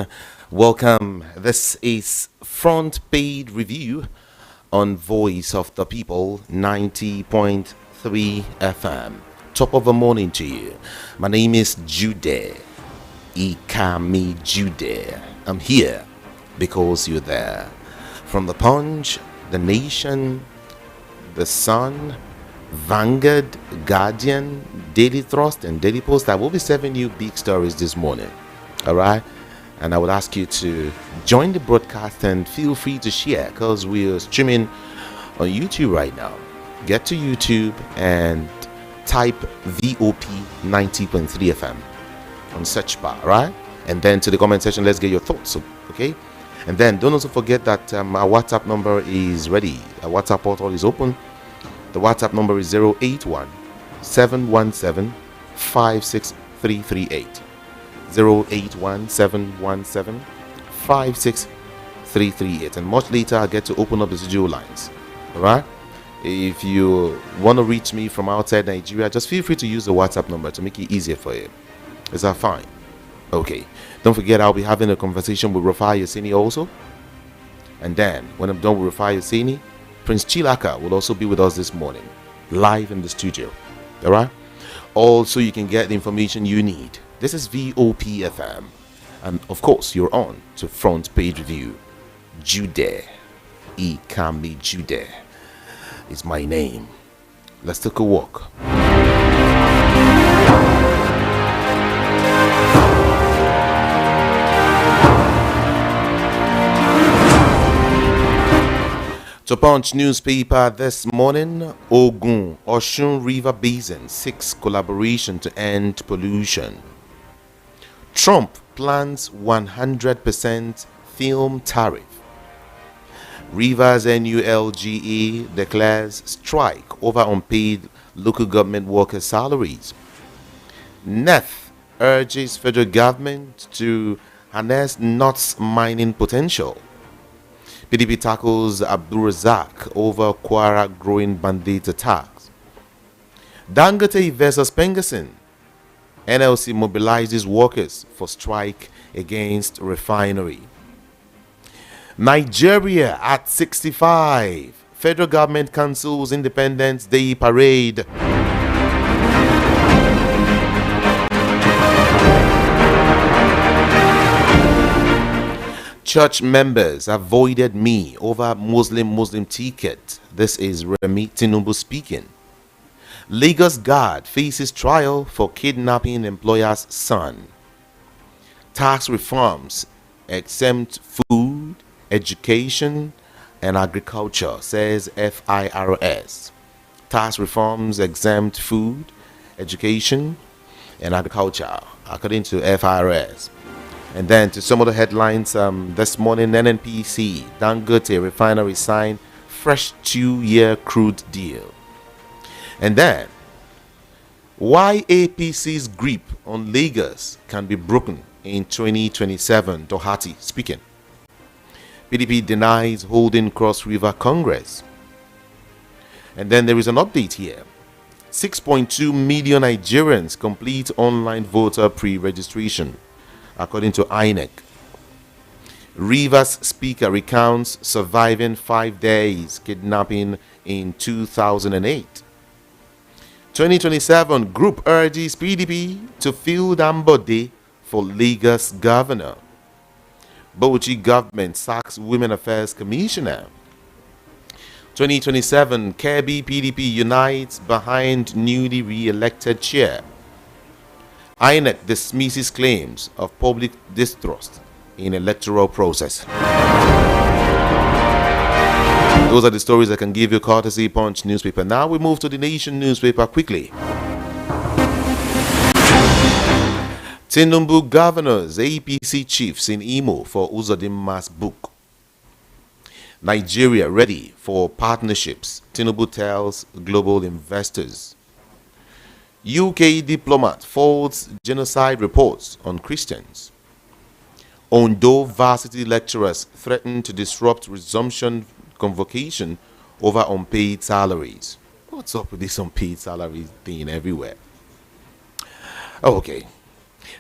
everyone. Welcome. This is Front Page Review on Voice of the People 90.3 FM. Top of the morning to you. My name is Jude. Ikami Jude. I'm here because you're there. From the Punch, the Nation, the Sun, Vanguard, Guardian, Daily Thrust, and Daily Post. I will be serving you big stories this morning. All right? And I would ask you to join the broadcast and feel free to share because we're streaming on YouTube right now. Get to YouTube and type VOP 90.3 FM on search bar, right? And then to the comment section, let's get your thoughts, okay? And then don't also forget that our WhatsApp number is ready. Our WhatsApp portal is open. The WhatsApp number is 081 717 56338. 081 717 56338. And much later, I'll get to open up the studio lines. All right? If you want to reach me from outside Nigeria, just feel free to use the WhatsApp number to make it easier for you. Is that fine? Okay. Don't forget, I'll be having a conversation with Rufai Oseni also. And then, when I'm done with Rufai Oseni, Prince Chilaka will also be with us this morning, live in the studio. All right? Also, you can get the information you need. This is VOP FM. And of course, you're on to Front Page Review. Jude. Ikami Jude is my name. Let's take a walk. To Punch newspaper this morning, Osun River Basin seeks collaboration to end pollution. Trump plans 100% film tariff. Rivers NULGE declares strike over unpaid local government workers' salaries. NEF urges federal government to harness nuts mining potential. PDP tackles Abdul Razak over Kwara growing bandit attacks. Dangote versus Pengerson. NLC mobilizes workers for strike against refinery. Nigeria at 65. Federal government cancels Independence Day parade. Church members avoided me over Muslim ticket. This is Remi Tinubu speaking. Lagos guard faces trial for kidnapping employer's son. Tax reforms exempt food, education, and agriculture, says FIRS. Tax reforms exempt food, education, and agriculture, according to FIRS. And then to some of the headlines this morning, NNPC, Dangote refinery signed fresh 2-year crude deal. And then, why APC's grip on Lagos can be broken in 2027, Doherty speaking. PDP denies holding Cross River Congress. And then there is an update here. 6.2 million Nigerians complete online voter pre-registration, according to INEC. Rivers Speaker recounts surviving 5 days kidnapping in 2008. 2027 group urges PDP to field Ambode for Lagos governor. Bauchi government sacks Women Affairs Commissioner. 2027 Kebbi PDP unites behind newly re-elected chair. INEC dismisses claims of public distrust in electoral process. Those are the stories I can give you courtesy Punch newspaper. Now we move to the Nation newspaper quickly. Tinubu governors, APC chiefs in Imo for Uzodinma's book. Nigeria ready for partnerships, Tinubu tells global investors. UK diplomat faults genocide reports on Christians. Ondo varsity lecturers threaten to disrupt resumption convocation over unpaid salaries. What's up with this unpaid salary thing everywhere? Okay.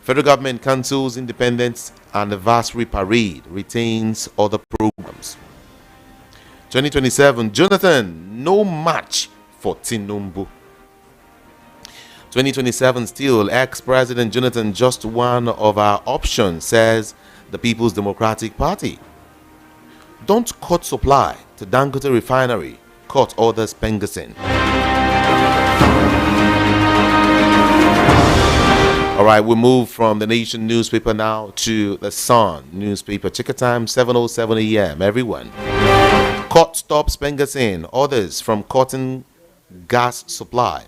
Federal government cancels Independence Anniversary Parade, retains other programs. 2027, Jonathan, no match for Tinubu. 2027 still, ex-President Jonathan, just one of our options, says the People's Democratic Party. Don't cut supply to Dangote refinery, cut others Pengasin. All right, we move from the Nation newspaper now to the Sun newspaper. Check time, 7:07 a.m. Everyone. Cut stops Pengasin, others from cutting gas supply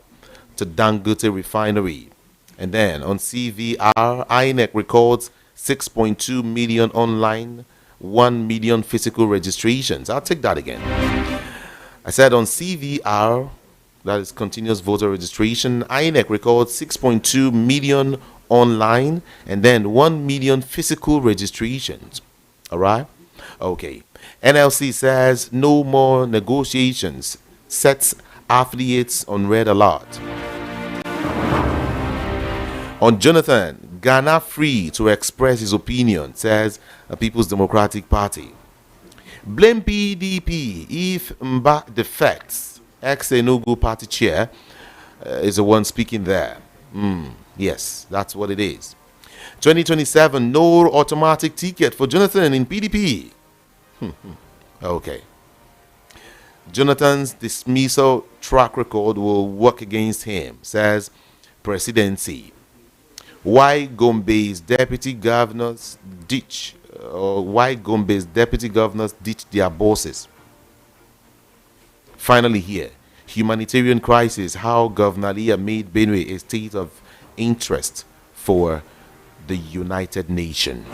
to Dangote refinery. And then on CVR, INEC records 6.2 million online, 1 million physical registrations. I'll take that again. I said on CVR, that is continuous voter registration, INEC records 6.2 million online and then 1 million physical registrations. All right? Okay. NLC says no more negotiations, sets affiliates on red alert. On Jonathan, Ghana free to express his opinion, says the People's Democratic Party. Blame PDP if Mba defects. Ex-Enugu party chair is the one speaking there. Yes, that's what it is. 2027, no automatic ticket for Jonathan in PDP. Okay. Jonathan's dismissal track record will work against him, says presidency. Why Gombe's deputy governors ditch their bosses. Finally here, humanitarian crisis, how Governor Leah made Benue a state of interest for the United Nations.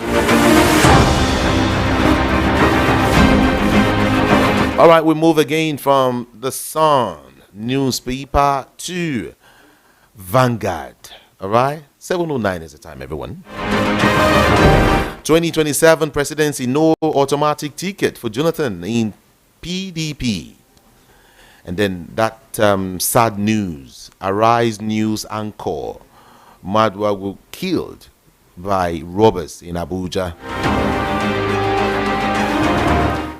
All right, we move again from the Sun newspaper to Vanguard. All right, 7:09 is the time, everyone. 2027 presidency, no automatic ticket for Jonathan in PDP. And then that sad news, Arise News anchor Madwa was killed by robbers in Abuja.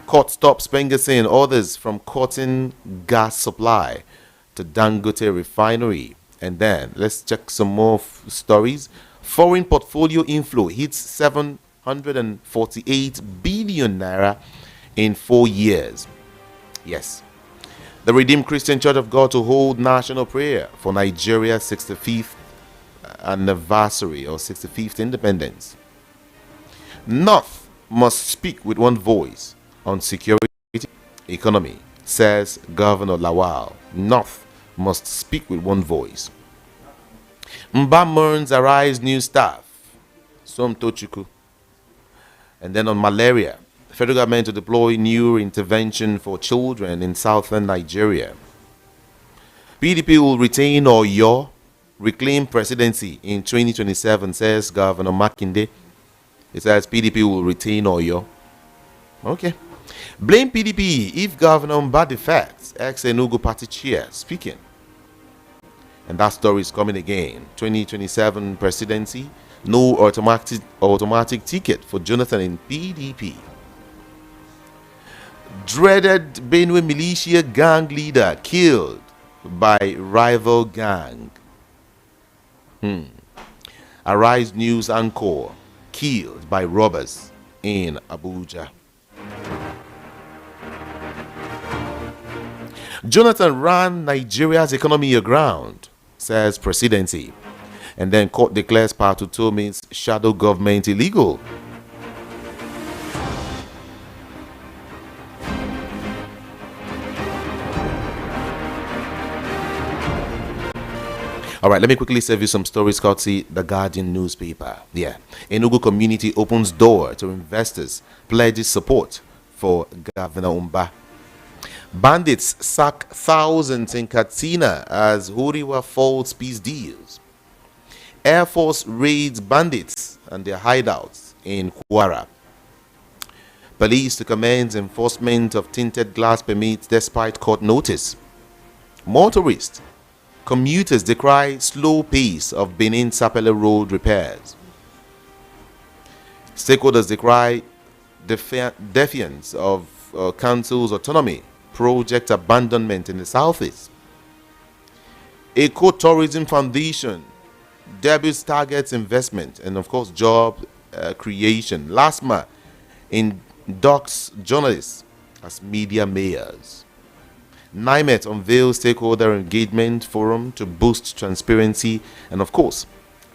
Court stops Pengasin, others from cutting gas supply to Dangote refinery. And then let's check some more stories. Foreign portfolio inflow hits 748 billion naira in 4 years. Yes. The Redeemed Christian Church of God to hold national prayer for Nigeria's 65th anniversary or 65th independence. North must speak with one voice on security, economy, says Governor Lawal. North must speak with one voice. Mba mourns Arise new staff. Som Tochuku. And then on malaria, the federal government to deploy new intervention for children in southern Nigeria. PDP will retain or reclaim presidency in 2027, says Governor Makinde. It says PDP will retain Oyo. Okay. Blame PDP if Governor Mba defects, ex-Enugu party chair speaking. And that story is coming again. 2027 presidency, no automatic ticket for Jonathan in PDP. Dreaded Benue militia gang leader killed by rival gang. Arise News anchor killed by robbers in Abuja. Jonathan ran Nigeria's economy aground, says presidency. And then court declares Part 2 means shadow government illegal. All right, let me quickly serve you some stories courtesy the Guardian newspaper. Yeah, Enugu community opens door to investors, pledges support for Governor Umba. Bandits sack thousands in Katsina as Huriwa faults peace deals. Air Force raids bandits and their hideouts in Kwara. Police to commence enforcement of tinted glass permits despite court notice. Motorists, commuters decry slow pace of Benin Sapele Road repairs. Stakeholders decry defiance of council's autonomy, project abandonment in the southeast. Eco-Tourism Foundation debuts targets investment and, of course, job creation. LASMA inducts journalists as media mayors. NIMET unveils stakeholder engagement forum to boost transparency and, of course,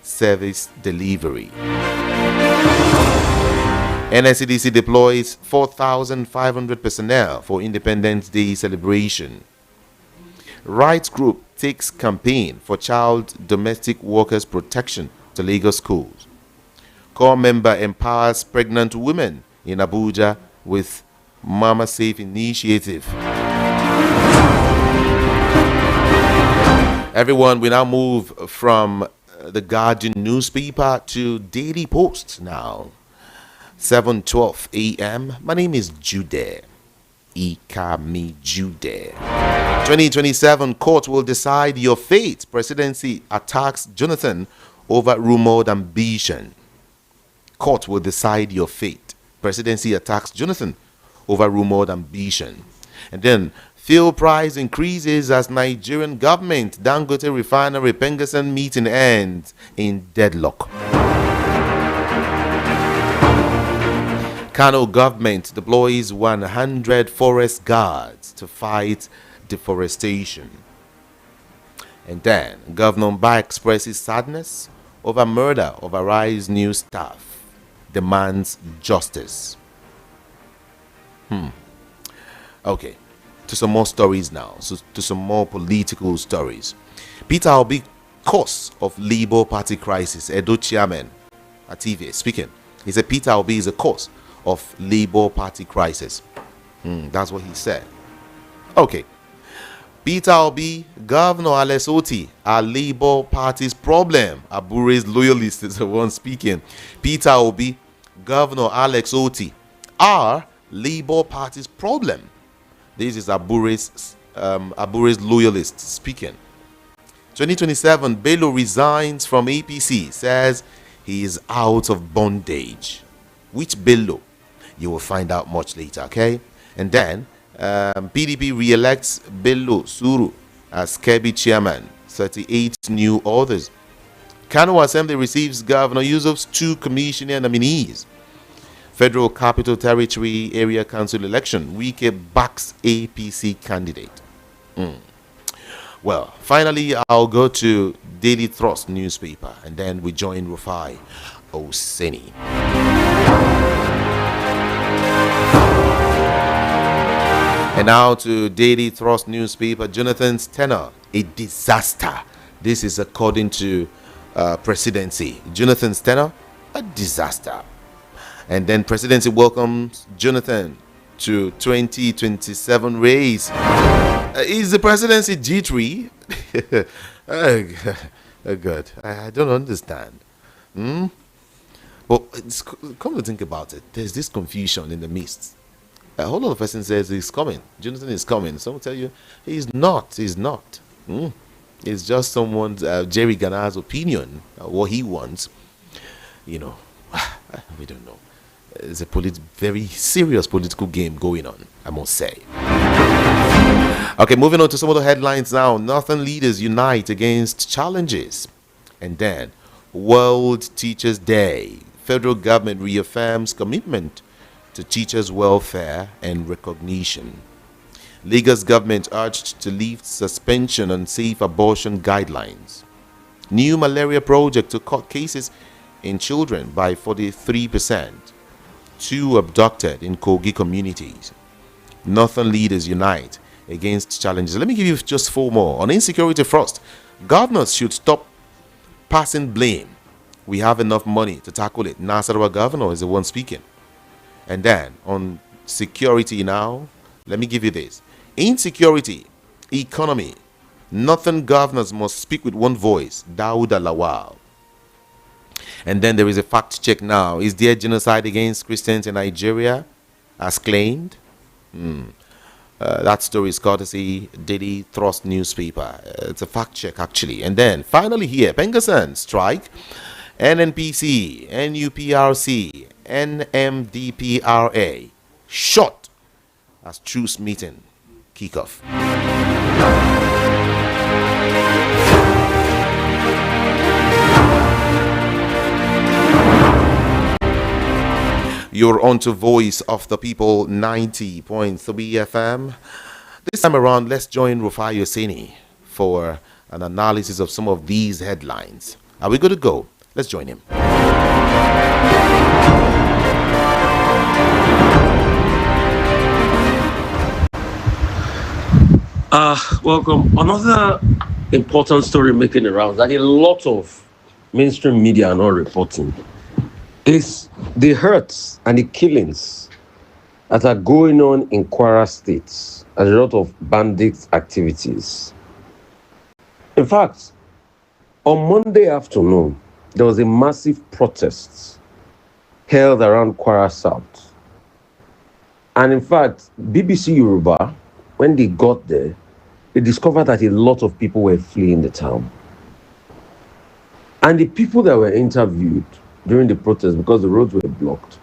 service delivery. NSCDC deploys 4,500 personnel for Independence Day celebration. Rights Group takes campaign for child domestic workers protection to Lagos schools. Core member empowers pregnant women in Abuja with Mama Safe initiative. Everyone, we now move from the Guardian newspaper to Daily Post now. 7:12 a.m. My name is Jude. Ikami Jude. 2027 court will decide your fate. Presidency attacks Jonathan over rumored ambition. Court will decide your fate. Presidency attacks Jonathan over rumored ambition. And then fuel price increases as Nigerian government Dangote refinery Pengassan meeting ends in deadlock. Kano government deploys 100 forest guards to fight deforestation. And then Governor Mba expresses sadness over murder of Arise new staff, demands justice. Okay, to some more stories now. So to some more political stories. Peter Obi, cause of Labour Party crisis. Edo chairman at TV speaking. He said Peter Obi is a cause of Labour Party crisis. That's what he said. Okay. Peter Obi, Governor Alex Oti are Labour Party's problem. Abure's loyalist is the one speaking. Peter Obi, Governor Alex Oti are Labour Party's problem. This is Abure's loyalist speaking. 2027, Bello resigns from APC, says he is out of bondage. Which Bello? You will find out much later, okay? And then PDP re-elects Bello Suru as Kebbi chairman. 38 new orders. Kano Assembly receives Governor Yusuf's 2 commissioner nominees. Federal Capital Territory Area Council election. Wike backs APC candidate. Well, finally, I'll go to Daily Thrust newspaper, and then we join Rufai Oseni. And now to Daily Thrust newspaper. Jonathan's tenure, a disaster. This is according to presidency. Jonathan's tenure, a disaster. And then presidency welcomes Jonathan to 2027 race. Is the presidency G3? Oh God, I don't understand. But come to think about it, there's this confusion in the midst. A whole lot of person says he's coming. Jonathan is coming. Some will tell you he's not. He's not. It's just someone's Jerry Gana's opinion, what he wants. You know, we don't know. It's a very serious political game going on, I must say. Okay, moving on to some of the headlines now. Northern leaders unite against challenges. And then, World Teachers Day. Federal government reaffirms commitment to teachers' welfare and recognition. Lagos government urged to lift suspension on safe abortion guidelines. New malaria project to cut cases in children by 43%. 2 abducted in Kogi communities. Northern leaders unite against challenges. Let me give you just 4 more. On insecurity first, governors should stop passing blame. We have enough money to tackle it. Nasarawa governor is the one speaking. And then on security now, let me give you this. Insecurity, economy, northern governors must speak with one voice. Dauda Lawal. And then there is a fact check now. Is there genocide against Christians in Nigeria as claimed? That story is courtesy Daily Thrust newspaper. It's a fact check actually. And then finally here, Pengassan strike, NNPC, NUPRC, NMDPRA, short as truce meeting kickoff. You're on to Voice of the People 90.3 FM. This time around, let's join Rufai Oseni for an analysis of some of these headlines. Are we good to go? Let's join him. Welcome. Another important story making the rounds that a lot of mainstream media are not reporting is the hurts and the killings that are going on in Kwara State as a result of bandit activities. In fact, on Monday afternoon, there was a massive protest held around Kwara South. And in fact, BBC Yoruba, when they got there, they discovered that a lot of people were fleeing the town. And the people that were interviewed during the protest, because the roads were blocked,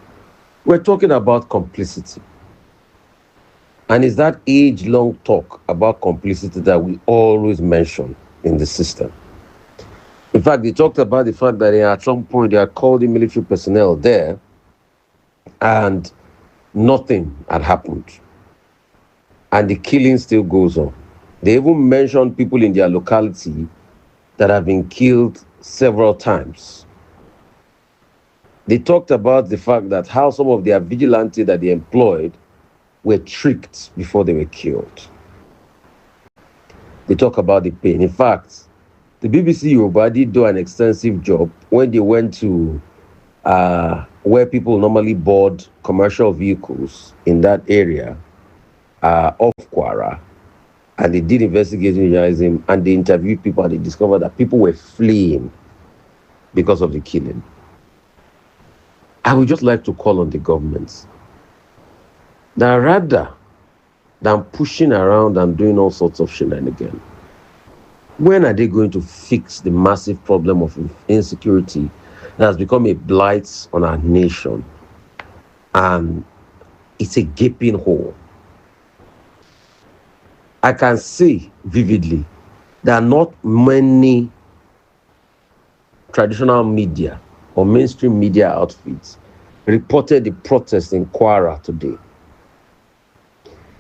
were talking about complicity. And it's that age-long talk about complicity that we always mention in the system. In fact, they talked about the fact that at some point they had called the military personnel there and nothing had happened. And the killing still goes on. They even mentioned people in their locality that have been killed several times. They talked about the fact that how some of their vigilantes that they employed were tricked before they were killed. They talk about the pain. In fact, the BBC Yoruba did do an extensive job when they went to where people normally board commercial vehicles in that area of Kwara. And they did investigation journalism and they interviewed people and they discovered that people were fleeing because of the killing. I would just like to call on the government that rather than pushing around and doing all sorts of shenanigans, when are they going to fix the massive problem of insecurity that has become a blight on our nation? And it's a gaping hole. I can see vividly there are not many traditional media or mainstream media outfits reported the protest in Kwara today.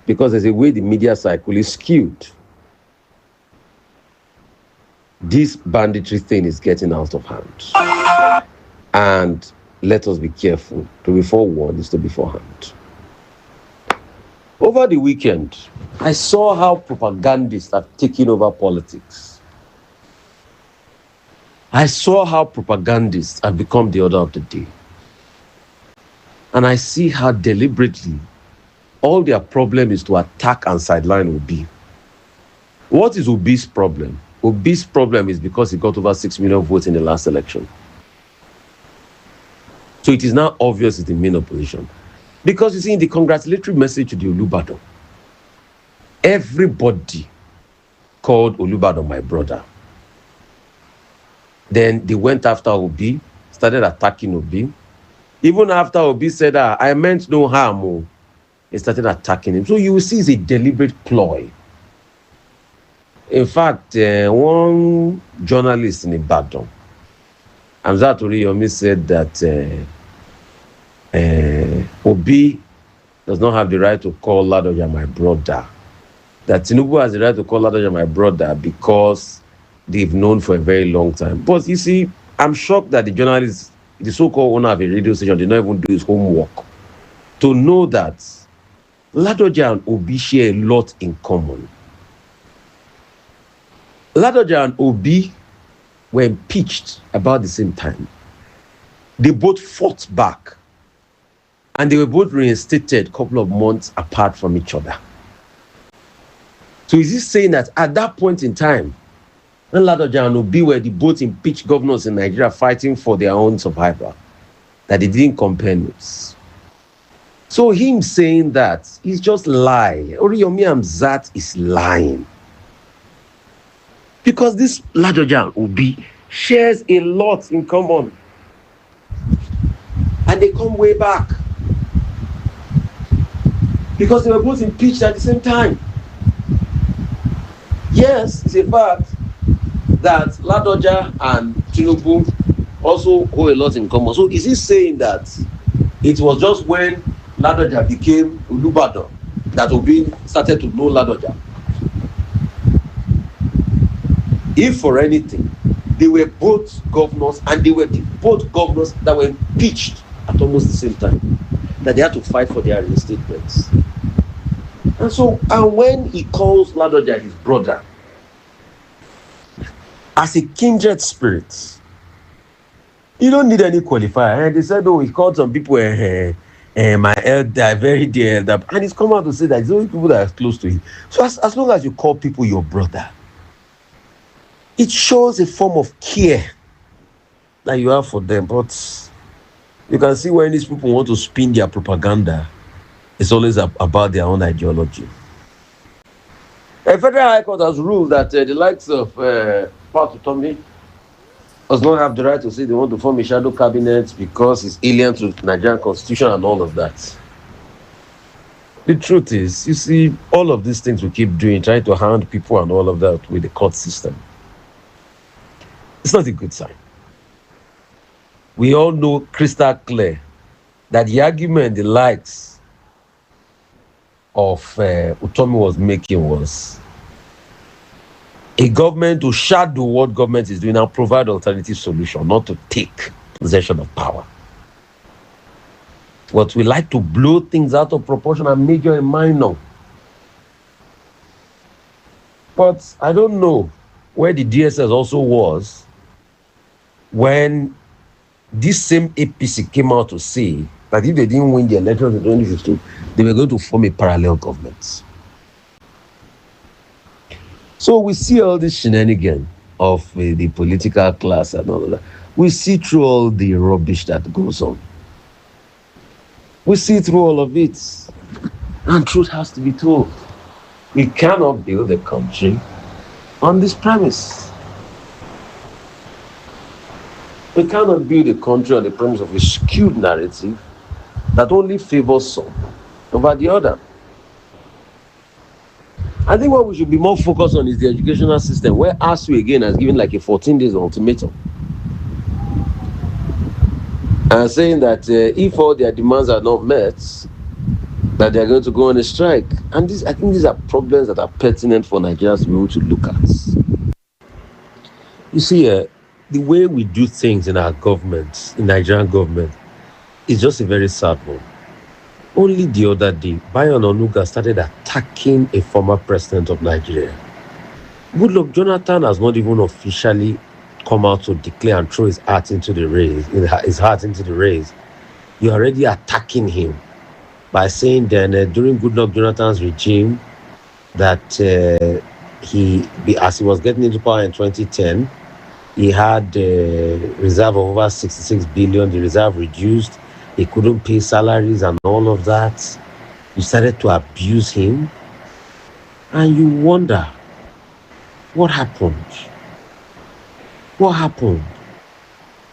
Because there's a way the media cycle is skewed. This banditry thing is getting out of hand. And let us be careful. To be forewarned is to be forehand. Over the weekend, I saw how propagandists have taken over politics. I saw how propagandists have become the order of the day. And I see how deliberately all their problem is to attack and sideline Obi. What is Obi's problem? Obi's problem is because he got over 6 million votes in the last election. So it is now obvious he's the main opposition. Because you see, in the congratulatory message to the Olubadan, everybody called Olubadan my brother. Then they went after Obi, started attacking Obi. Even after Obi said, I meant no harm, they started attacking him. So you will see it's a deliberate ploy. In fact, one journalist in Ibadan, Hamzat Oriyomi, said that Obi does not have the right to call Ladoja my brother. That Tinubu has the right to call Ladoja my brother because they've known for a very long time. But you see, I'm shocked that the journalist, the so-called owner of a radio station, did not even do his homework to know that Ladoja and Obi share a lot in common. Ladoja and Obi were impeached about the same time. They both fought back. And they were both reinstated a couple of months apart from each other. So is he saying that at that point in time, when Ladoja and Obi were the both impeached governors in Nigeria fighting for their own survival, that they didn't compare notes? So him saying that is just lie. Oriyomi Hamzat is lying. Because this Ladoja and Obi shares a lot in common. And and they come way back because they were both impeached at the same time. Yes, it's a fact that Ladoja and Tinubu also hold a lot in common. So is he saying that it was just when Ladoja became Olubadan that Obi started to know Ladoja? If for anything, they were both governors, and they were both governors that were impeached at almost the same time, that they had to fight for their reinstatements. And so, and when he calls Ladoja his brother, as a kindred spirit, you don't need any qualifier. And they said, oh, he called some people my elder, very dear elder. And he's come out to say that it's only people that are close to him. So as long as you call people your brother, it shows a form of care that you have for them. But you can see when these people want to spin their propaganda, it's always about their own ideology. A federal high court has ruled that the likes of Pat Utomi does not have the right to say they want to form a shadow cabinet because it's alien to the Nigerian constitution and all of that. The truth is, you see, all of these things we keep doing, trying to hound people and all of that with the court system, it's not a good sign. We all know crystal clear that the argument the likes of Utomi was making was a government to shadow what government is doing and provide alternative solution, not to take possession of power. But we like to blow things out of proportion and major and minor. But I don't know where the DSS also was when this same APC came out to say that if they didn't win the elections in 2015, they were going to form a parallel government. So we see all this shenanigan of the political class and all of that. We see through all the rubbish that goes on. We see through all of it. And truth has to be told. We cannot build a country on this premise. We cannot build a country on the premise of a skewed narrative that only favors some over the other. I think what we should be more focused on is the educational system, where ASU again has given like a 14 days ultimatum. And saying that if all their demands are not met, that they are going to go on a strike. And I think these are problems that are pertinent for Nigerians to be able to look at. You see, the way we do things in our government, in Nigerian government, is just a very sad one. Only the other day, Bayo Onanuga started attacking a former president of Nigeria. Goodluck Jonathan has not even officially come out to declare and throw his heart into the race. You're already attacking him by saying then during Goodluck Jonathan's regime that as he was getting into power in 2010, he had a reserve of over 66 billion. The reserve reduced. He couldn't pay salaries and all of that. You started to abuse him. And you wonder, what happened? What happened?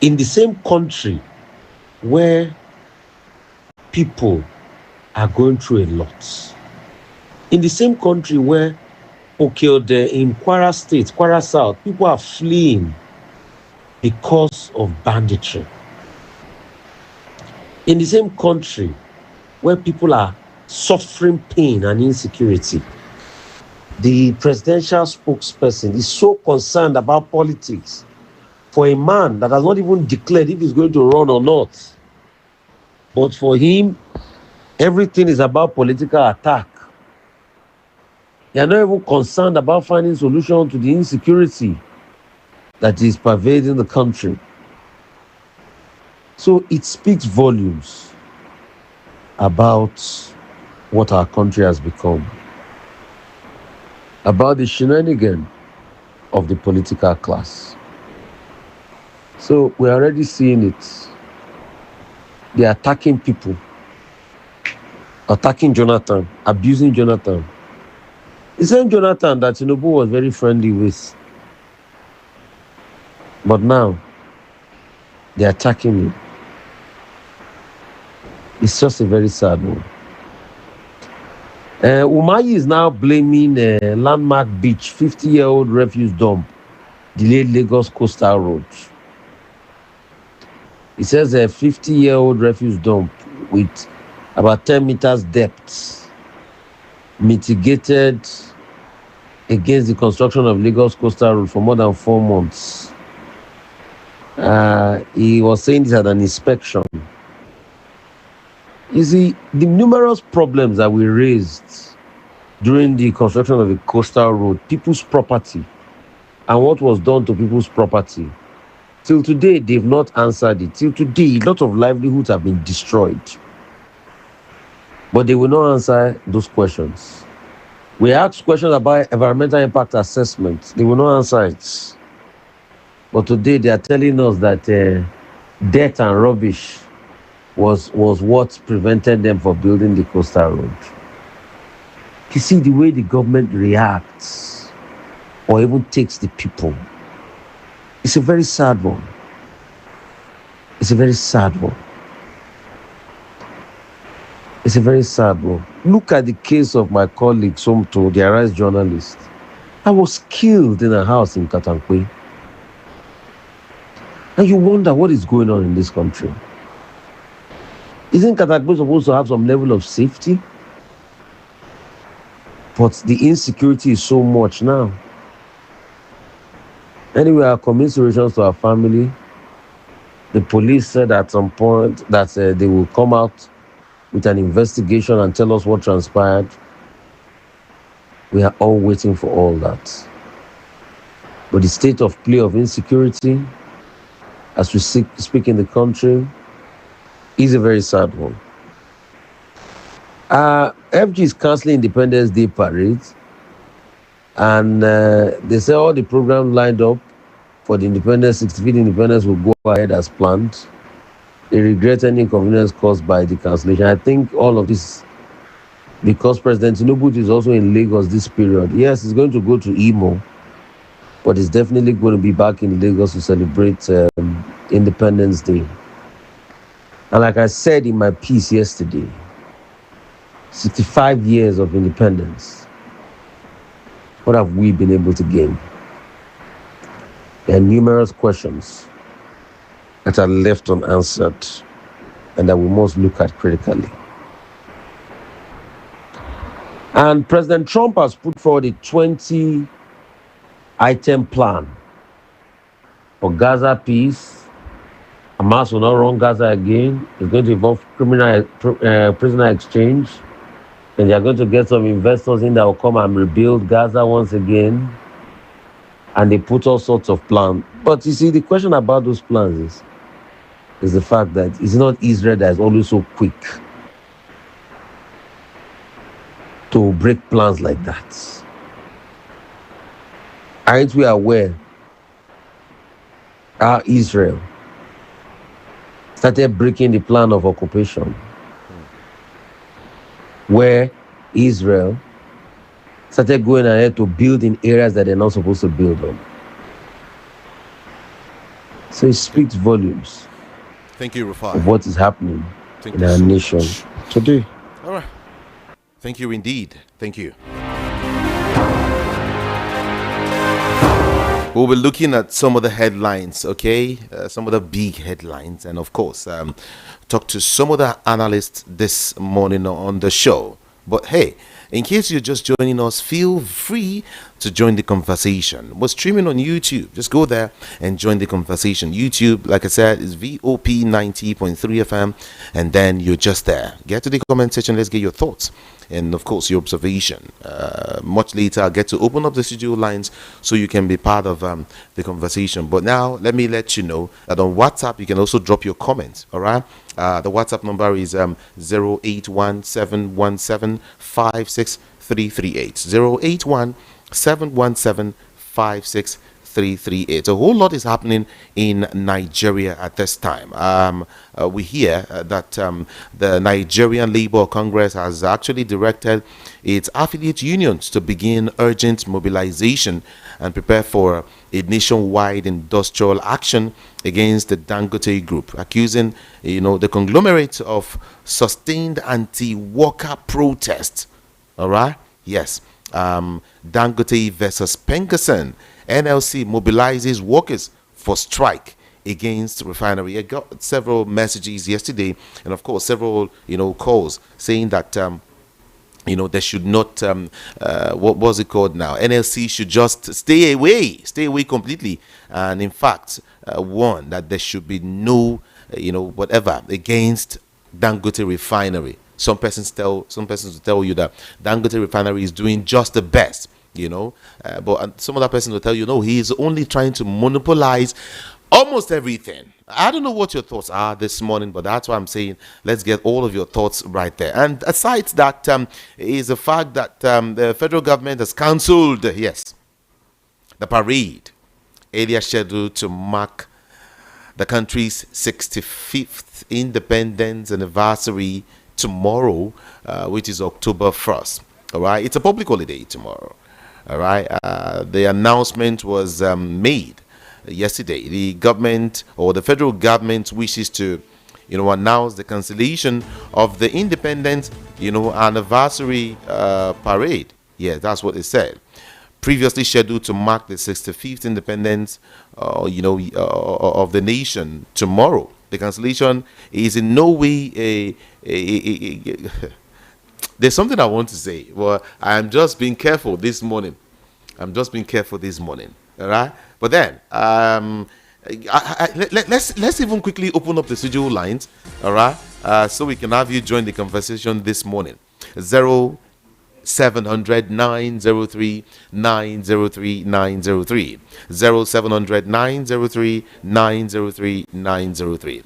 In the same country where people are going through a lot. In the same country where, in Kwara State, Kwara South, people are fleeing because of banditry. In the same country where people are suffering pain and insecurity, the presidential spokesperson is so concerned about politics for a man that has not even declared if he's going to run or not. But for him, everything is about political attack. They are not even concerned about finding solution to the insecurity that is pervading the country. So it speaks volumes about what our country has become, about the shenanigan of the political class. So we're already seeing it. They're attacking people, attacking Jonathan, abusing Jonathan. The same Jonathan that Tinubu was very friendly with. But now, they're attacking him. It's just a very sad one. Umayi is now blaming Landmark Beach 50-year-old refuse dump delayed Lagos coastal road. He says a 50-year-old refuse dump with about 10 meters depth mitigated against the construction of Lagos coastal road for more than 4 months. He was saying this at an inspection. You see, the numerous problems that we raised during the construction of the coastal road, people's property, and what was done to people's property, till today, they've not answered it. Till today, a lot of livelihoods have been destroyed. But they will not answer those questions. We asked questions about environmental impact assessment. They will not answer it. But today, they are telling us that debt and rubbish was what prevented them from building the coastal road. You see the way the government reacts or even takes the people. It's a very sad one. It's a very sad one. It's a very sad one. Look at the case of my colleague Somto, the Arise journalist. I was killed in a house in Katankwe. And you wonder what is going on in this country. Isn't Katankwe supposed to have some level of safety? But the insecurity is so much now. Anyway, our commiserations to our family. The police said at some point that they will come out with an investigation and tell us what transpired. We are all waiting for all that. But the state of play of insecurity, as we speak in the country, is a very sad one. FG is cancelling Independence Day parade, and they say all the programs lined up for the Independence, 65th Independence will go ahead as planned. They regret any inconvenience caused by the cancellation. I think all of this, because President Tinubu is also in Lagos this period. Yes, he's going to go to Imo, but he's definitely going to be back in Lagos to celebrate Independence Day. And like I said in my piece yesterday, 65 years of independence. What have we been able to gain? There are numerous questions that are left unanswered and that we must look at critically. And President Trump has put forward a 20-item plan for Gaza peace. Hamas will not run Gaza again. It's going to involve prisoner exchange. And they are going to get some investors in that will come and rebuild Gaza once again. And they put all sorts of plans. But you see, the question about those plans is the fact that it's not Israel that is always so quick to break plans like that. Aren't we aware how Israel started breaking the plan of occupation, where Israel started going ahead to build in areas that they're not supposed to build on? So it speaks volumes. Thank you, Rufai. Of what is happening in our nation today. All right. Thank you indeed. Thank you. We'll be looking at some of the headlines, okay? Some of the big headlines. And of course, talk to some of the analysts this morning on the show. But hey, in case you're just joining us, feel free to join the conversation. We're streaming on YouTube. Just go there and join the conversation. YouTube, like I said, is VOP 90.3 FM. And then you're just there. Get to the comment section. Let's get your thoughts. And of course, your observation. Much later, I'll get to open up the studio lines so you can be part of the conversation. But now, let me let you know that on WhatsApp, you can also drop your comments. All right. The WhatsApp number is 081-717-56338. 081-717-56338. 338. A whole lot is happening in Nigeria at this time. We hear that the Nigerian Labour Congress has actually directed its affiliate unions to begin urgent mobilization and prepare for a nationwide industrial action against the Dangote group, accusing the conglomerate of sustained anti-worker protests. All right, yes. Dangote versus Penkerson. NLC mobilizes workers for strike against refinery. I got several messages yesterday, and of course several calls saying that they should not what was it called now, NLC should just stay away completely, and in fact warn that there should be no whatever against Dangote refinery. Some persons will tell you that Dangote refinery is doing just the best, but some other person will tell you no, he is only trying to monopolize almost everything. I don't know what your thoughts are this morning, but that's why I'm saying let's get all of your thoughts right there. And aside that is the fact that the federal government has cancelled, the parade earlier scheduled to mark the country's 65th independence anniversary tomorrow, which is October 1st. All right, it's a public holiday tomorrow. All right, the announcement was made yesterday. The government, or the federal government, wishes to announce the cancellation of the independence anniversary parade. Yeah, that's what it said. Previously scheduled to mark the 65th independence of the nation tomorrow. The cancellation is in no way there's something I want to say. Well, I'm just being careful this morning. All right, but then let's even quickly open up the studio lines. All right, so we can have you join the conversation this morning. 0700 903 903 903 0700 903 903 903.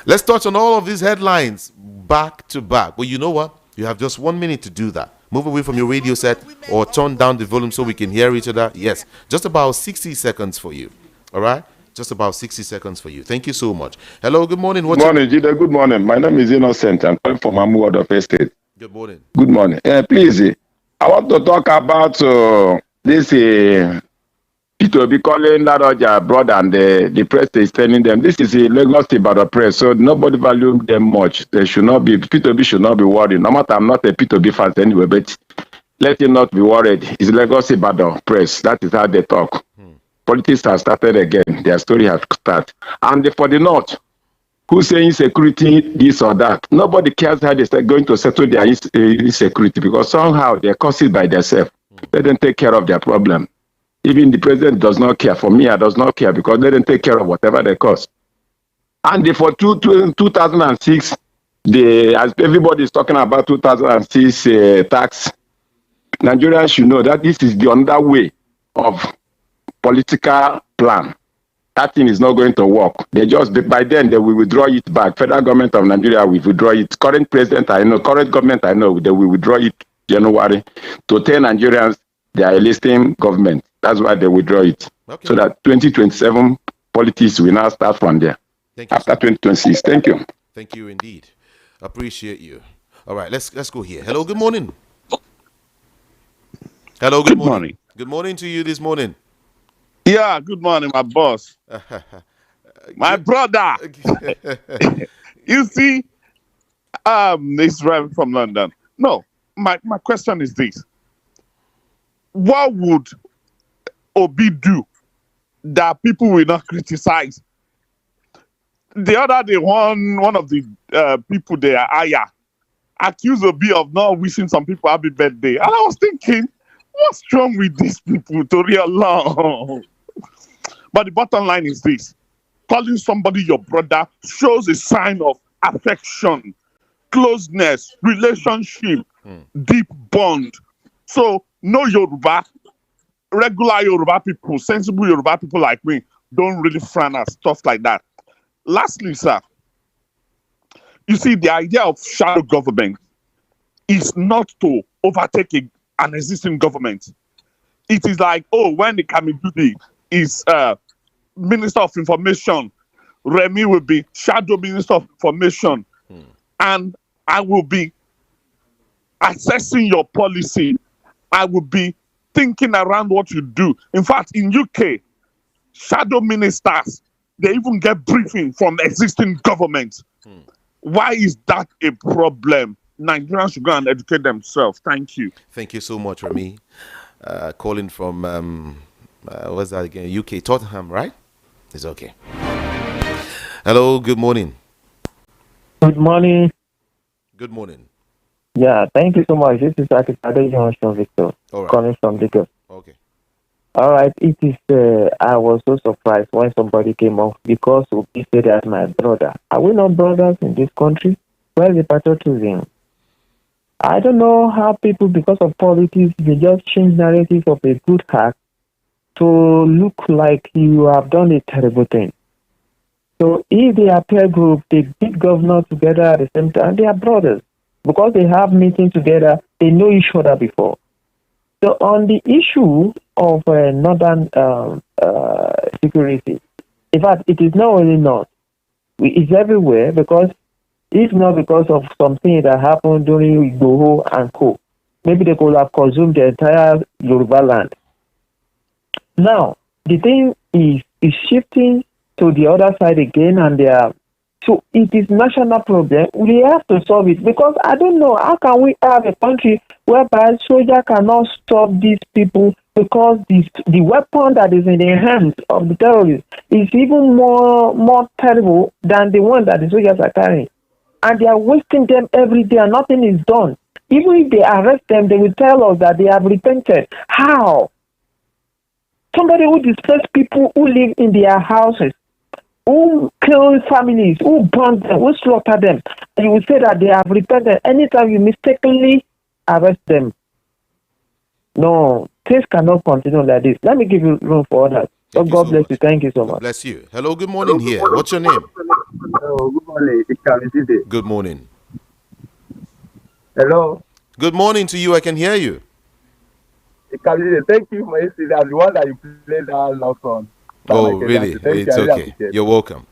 Let's touch on all of these headlines back to back. Well, you know what? You have just 1 minute to do that. Move away from your radio set or turn down the volume so we can hear each other. Yes, just about 60 seconds for you. All right? Just about 60 seconds for you. Thank you so much. Hello, good morning. Good morning, Jide. Good morning. My name is Innocent. I'm calling from Vanguard of Estate. Good morning. Good morning. Please, I want to talk about this P2B calling Laroja abroad, and the press is telling them this is a Lagos Ibadan press, so nobody value them much. They should not be, P2B should not be worried. No matter, I'm not a P2B fan anyway, but let him not be worried. It's Lagos Ibadan press. That is how they talk. Politics has started again. Their story has started. And for the North, who's saying security, this or that, nobody cares how they're going to settle their insecurity, because somehow they're caused it by themselves. Let them take care of their problem. Even the president does not care. For me, I does not care, because they don't take care of whatever they cause. And for 2006, as everybody is talking about 2006 tax, Nigerians should know that this is the other way of political plan. That thing is not going to work. By then they will withdraw it back. Federal government of Nigeria will withdraw it. Current government I know, they will withdraw it January to tell Nigerians they are a listing government. That's why they withdraw it. Okay. So that 2027 politics will now start from there. Thank you, after 2026. Thank you. Thank you indeed. Appreciate you. All right, let's go here. Hello, good morning. Hello, good morning. Good morning to you this morning. Yeah, good morning, my boss. My brother. You see, it's right from London. No, my question is this. What would Obi do that people will not criticize? The other day, one of the people there, Aya, accused Obi of not wishing some people happy birthday. And I was thinking, what's wrong with these people to realize? But the bottom line is this. Calling somebody your brother shows a sign of affection, closeness, relationship, deep bond. So, no Yoruba, regular Yoruba people, sensible Yoruba people like me, don't really frown at stuff like that. Lastly, sir, you see, the idea of shadow government is not to overtake an existing government. It is like, when they come into is Minister of Information. Remy will be Shadow Minister of Information. And I will be assessing your policy. I will be thinking around what you do. In fact, in UK, shadow ministers, they even get briefing from existing governments. Why is that a problem? Nigerians should go and educate themselves. Thank you. Thank you so much, Remy. Calling from, what's that again? UK, Tottenham, right? It's okay. Hello, good morning. Good morning. Good morning. Yeah, thank you so much. This is Akitade Johnson Victor, calling from Lagos. Okay. All right, it is. I was so surprised when somebody came off because he said as my brother. Are we not brothers in this country? Where is the patriotism? I don't know how people, because of politics, they just change narrative of a good act to look like you have done a terrible thing. So if they are peer group, they beat governor together at the same time, they are brothers. Because they have meetings together, they know each other before. So on the issue of northern security, in fact, it is not only north. It's everywhere, because if not because of something that happened during Igboho and Co., maybe they could have consumed the entire Yoruba land. Now, the thing is shifting to the other side again, and they are. So it is national problem. We have to solve it, because I don't know how can we have a country whereby soldier cannot stop these people, because the weapon that is in the hands of the terrorists is even more terrible than the one that the soldiers are carrying, and they are wasting them every day and nothing is done. Even if they arrest them, they will tell us that they have repented. How? Somebody who displaced people who live in their houses, who kill families, who burn them, who slaughter them, and you will say that they have repented. Anytime you mistakenly arrest them, no, things cannot continue like this. Let me give you room for others. So God bless you. Thank you so much. God bless you. Hello, good morning here. What's your name? Hello, good morning. Good morning. Hello. Good morning to you. I can hear you. Thank you for yesterday. I'm the one that you played that last song. Oh, really? It's okay. You're welcome.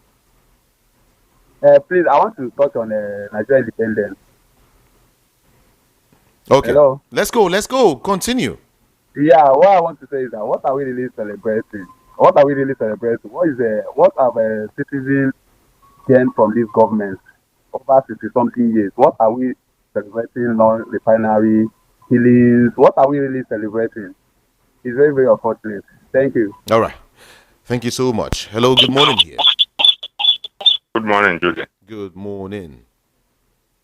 Please, I want to touch on Nigeria independence. Okay. Hello. Let's go. Continue. Yeah, what I want to say is that what are we really celebrating? What have citizens gained from this government over 60-something years? What are we celebrating? Non-refinery killings. What are we really celebrating? It's very, very unfortunate. Thank you. All right. Thank you so much. Hello, good morning here. Good morning, Julie. Good morning.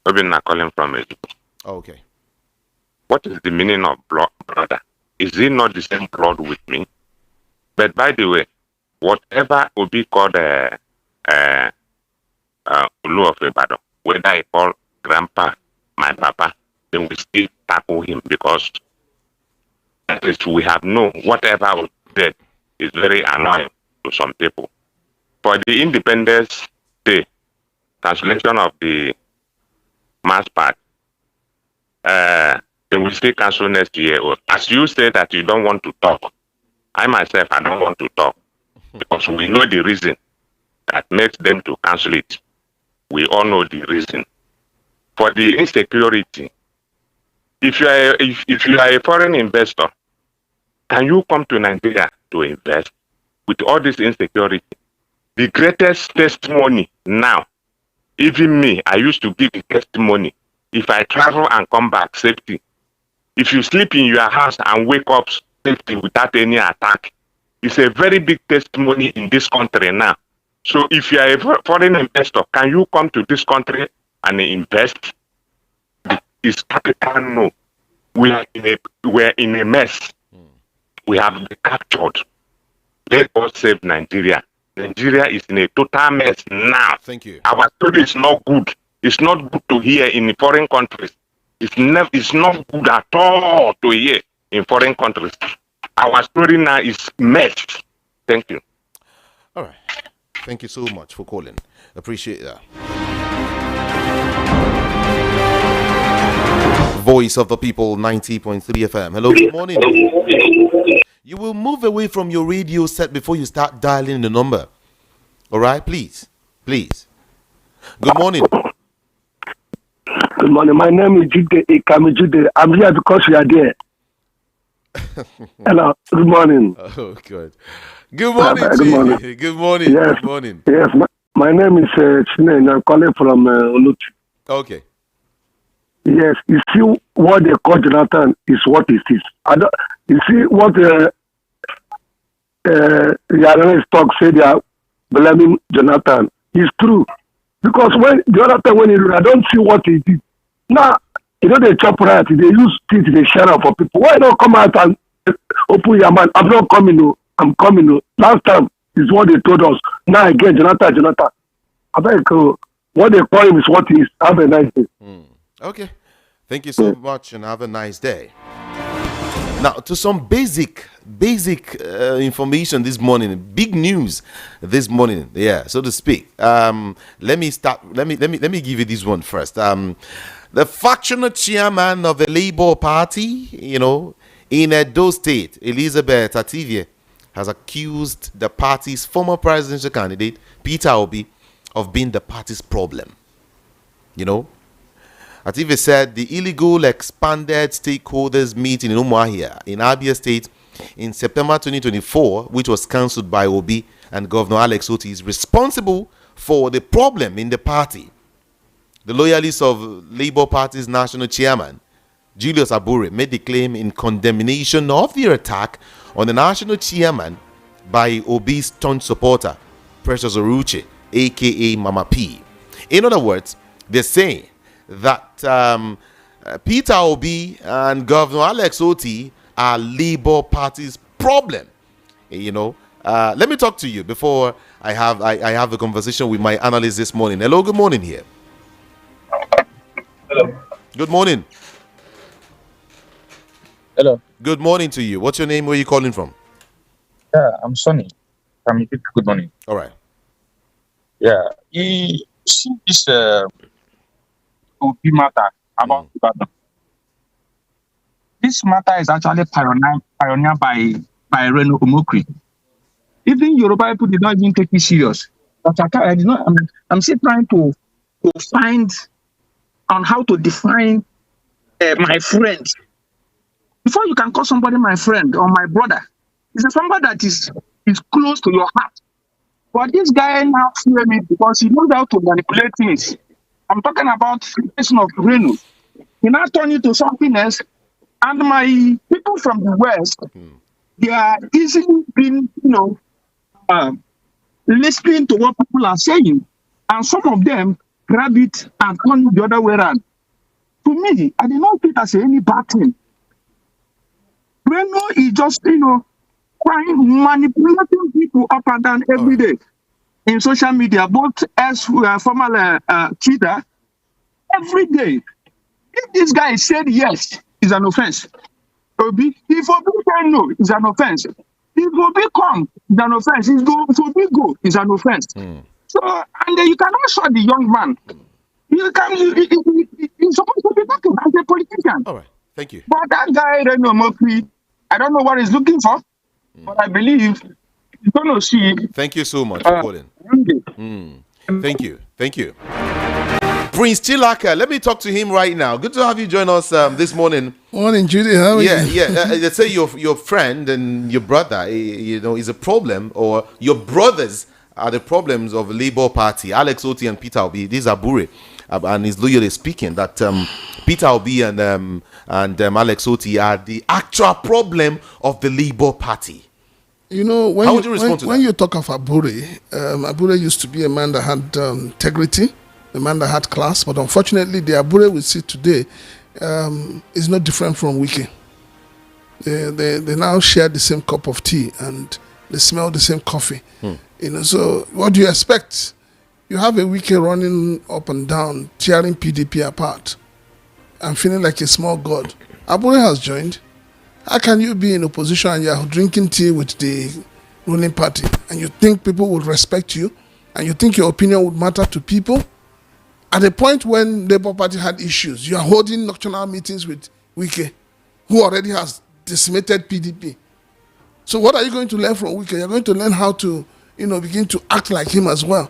I've been calling from it. Okay. What is the meaning of blood, brother? Is it not the same blood with me? But by the way, whatever will be called Ulu of Ibadan, whether I call grandpa my papa, then we still tackle him, because at least we have known whatever was dead is very annoying to some people. For the Independence Day cancellation of the mass part, then we still cancel next year. As you say that you don't want to talk, I myself, I don't want to talk, because we know the reason that makes them to cancel it. We all know the reason. For the insecurity, if you are a foreign investor, can you come to Nigeria to invest with all this insecurity? The greatest testimony now, even me, I used to give the testimony. If I travel and come back, safety. If you sleep in your house and wake up safety without any attack, it's a very big testimony in this country now. So if you are a foreign investor, can you come to this country and invest? It's capital no. We are in a mess. We have been captured. Let us save Nigeria. Nigeria is in a total mess now. Thank you. Our story is not good. It's not good to hear in foreign countries. It's not good at all to hear in foreign countries. Our story now is messed. Thank you. All right. Thank you so much for calling. Appreciate that. Voice of the People, 90.3 FM. Hello, good morning. You will move away from your radio set before you start dialing the number. All right, please. Please. Good morning. Good morning. My name is Jude Ikami Jude. I'm here because you are there. Hello. Good morning. Oh, good. Good morning to Good you. morning. Good morning. Yes. Good morning. Yes. My name is Chine. I'm calling from Oluchi. Okay. Yes. You see what they call Jonathan is what it is. You see what the analyst talk say they are blaming Jonathan. It's true. Because when the other time when I don't see what he did. Now, they chop right, they use teeth, they share out for people. Why don't come out and open your mind? I'm not coming, no. I'm coming, no. Last time is what they told us. Now again, Jonathan. I think what they call him is what he is. Have a nice day. Okay. Thank you so much and have a nice day. Now, to some basic information this morning, big news this morning, so to speak. Let me give you this one first. The factional chairman of the Labour Party, in Edo State, Elizabeth Ativie, has accused the party's former presidential candidate, Peter Obi, of being the party's problem. Ativie said the illegal expanded stakeholders meeting in Umuahia in Abia State in September 2024, which was cancelled by Obi and Governor Alex Otti, is responsible for the problem in the party. The loyalists of Labour Party's national chairman, Julius Abure, made the claim in condemnation of the attack on the national chairman by Obi's staunch supporter, Precious Oruche, aka Mama P. In other words, they're saying that Peter Obi and Governor Alex Otti are Labour Party's problem. Let me talk to you before I have a conversation with my analyst this morning. Hello, good morning here. Hello. Good morning. Hello. Good morning to you. What's your name? Where are you calling from? Yeah, I'm Sonny. Good morning. All right. Yeah, you see this Obi matter about Ibadan. This matter is actually pioneered by Reno Omokri. Even Yoruba people did not even take it serious. But I'm still trying to find on how to define my friend. Before you can call somebody my friend or my brother, it's somebody that is close to your heart. But this guy now fear me because he knows how to manipulate things. I'm talking about the person of Reno. He now turned it to something else. And my people from the West, they are easily being, listening to what people are saying. And some of them grab it and turn it the other way around. To me, I did not think as any bad thing. Reno is just, manipulating people up and down every day in social media, both as former cheater, every day. If this guy said yes, it's an offense. If Obi say no, it's an offense. If Obi come, it's an offense. If Obi go, it's an offense. So, and you cannot show the young man. He's supposed to be talking as a politician. All right, thank you. But that guy, Reno Mokri, I don't know what he's looking for, but I believe he's going to see. Thank you so much for calling. Thank you. Prince Chilaka, let me talk to him right now. Good to have you join us this morning. Morning, Judy. How are you? They say your friend and your brother, is a problem, or your brothers are the problems of Labour Party. Alex Otti and Peter Obi. These are Bure, and his lawyer is speaking that Peter Obi and Alex Otti are the actual problem of the Labour Party. How would you respond to that? When you talk of Abure used to be a man that had integrity, a man that had class, but unfortunately, the Abure we see today is not different from Wike. They now share the same cup of tea and they smell the same coffee. So what do you expect? You have a Wike running up and down, tearing PDP apart, and feeling like a small god. Abure has joined. How can you be in opposition and you're drinking tea with the ruling party and you think people would respect you and you think your opinion would matter to people? At the point when Labour Party had issues, you are holding nocturnal meetings with Wike, who already has decimated PDP. So what are you going to learn from Wike? You're going to learn how to, begin to act like him as well.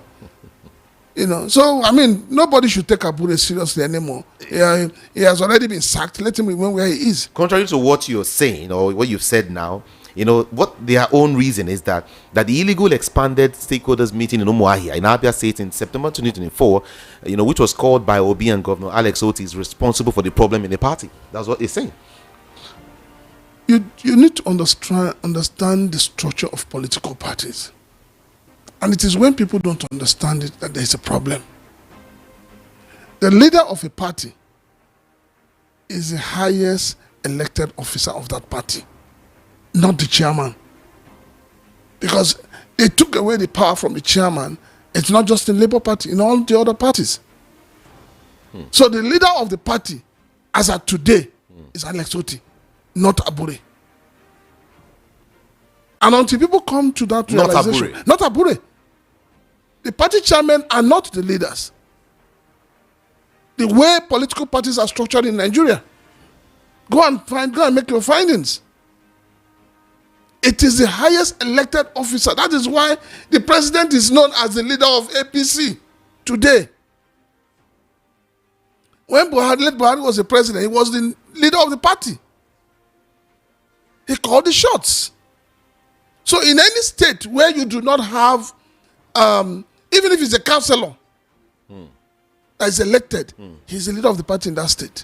So, I mean, nobody should take Abure seriously anymore. Yeah, he has already been sacked. Let him remain where he is. Contrary to what you're saying or what you've said now, what their own reason is that the illegal expanded stakeholders meeting in Umuahia in Abia State in September 2024, which was called by Obi and Governor Alex Oti, is responsible for the problem in the party. That's what they're saying. You need to understand the structure of political parties. And it is when people don't understand it that there's a problem. The leader of a party is the highest elected officer of that party, not the chairman. Because they took away the power from the chairman. It's not just in Labour Party, in all the other parties. So the leader of the party, as of today, is Alex Oti, not Abure. And until people come to that realization, not Abure. The party chairmen are not the leaders. The way political parties are structured in Nigeria. Go and make your findings. It is the highest elected officer. That is why the president is known as the leader of APC today. When Buhari was the president, he was the leader of the party. He called the shots. So in any state where you do not have even if he's a councillor that is elected, he's the leader of the party in that state.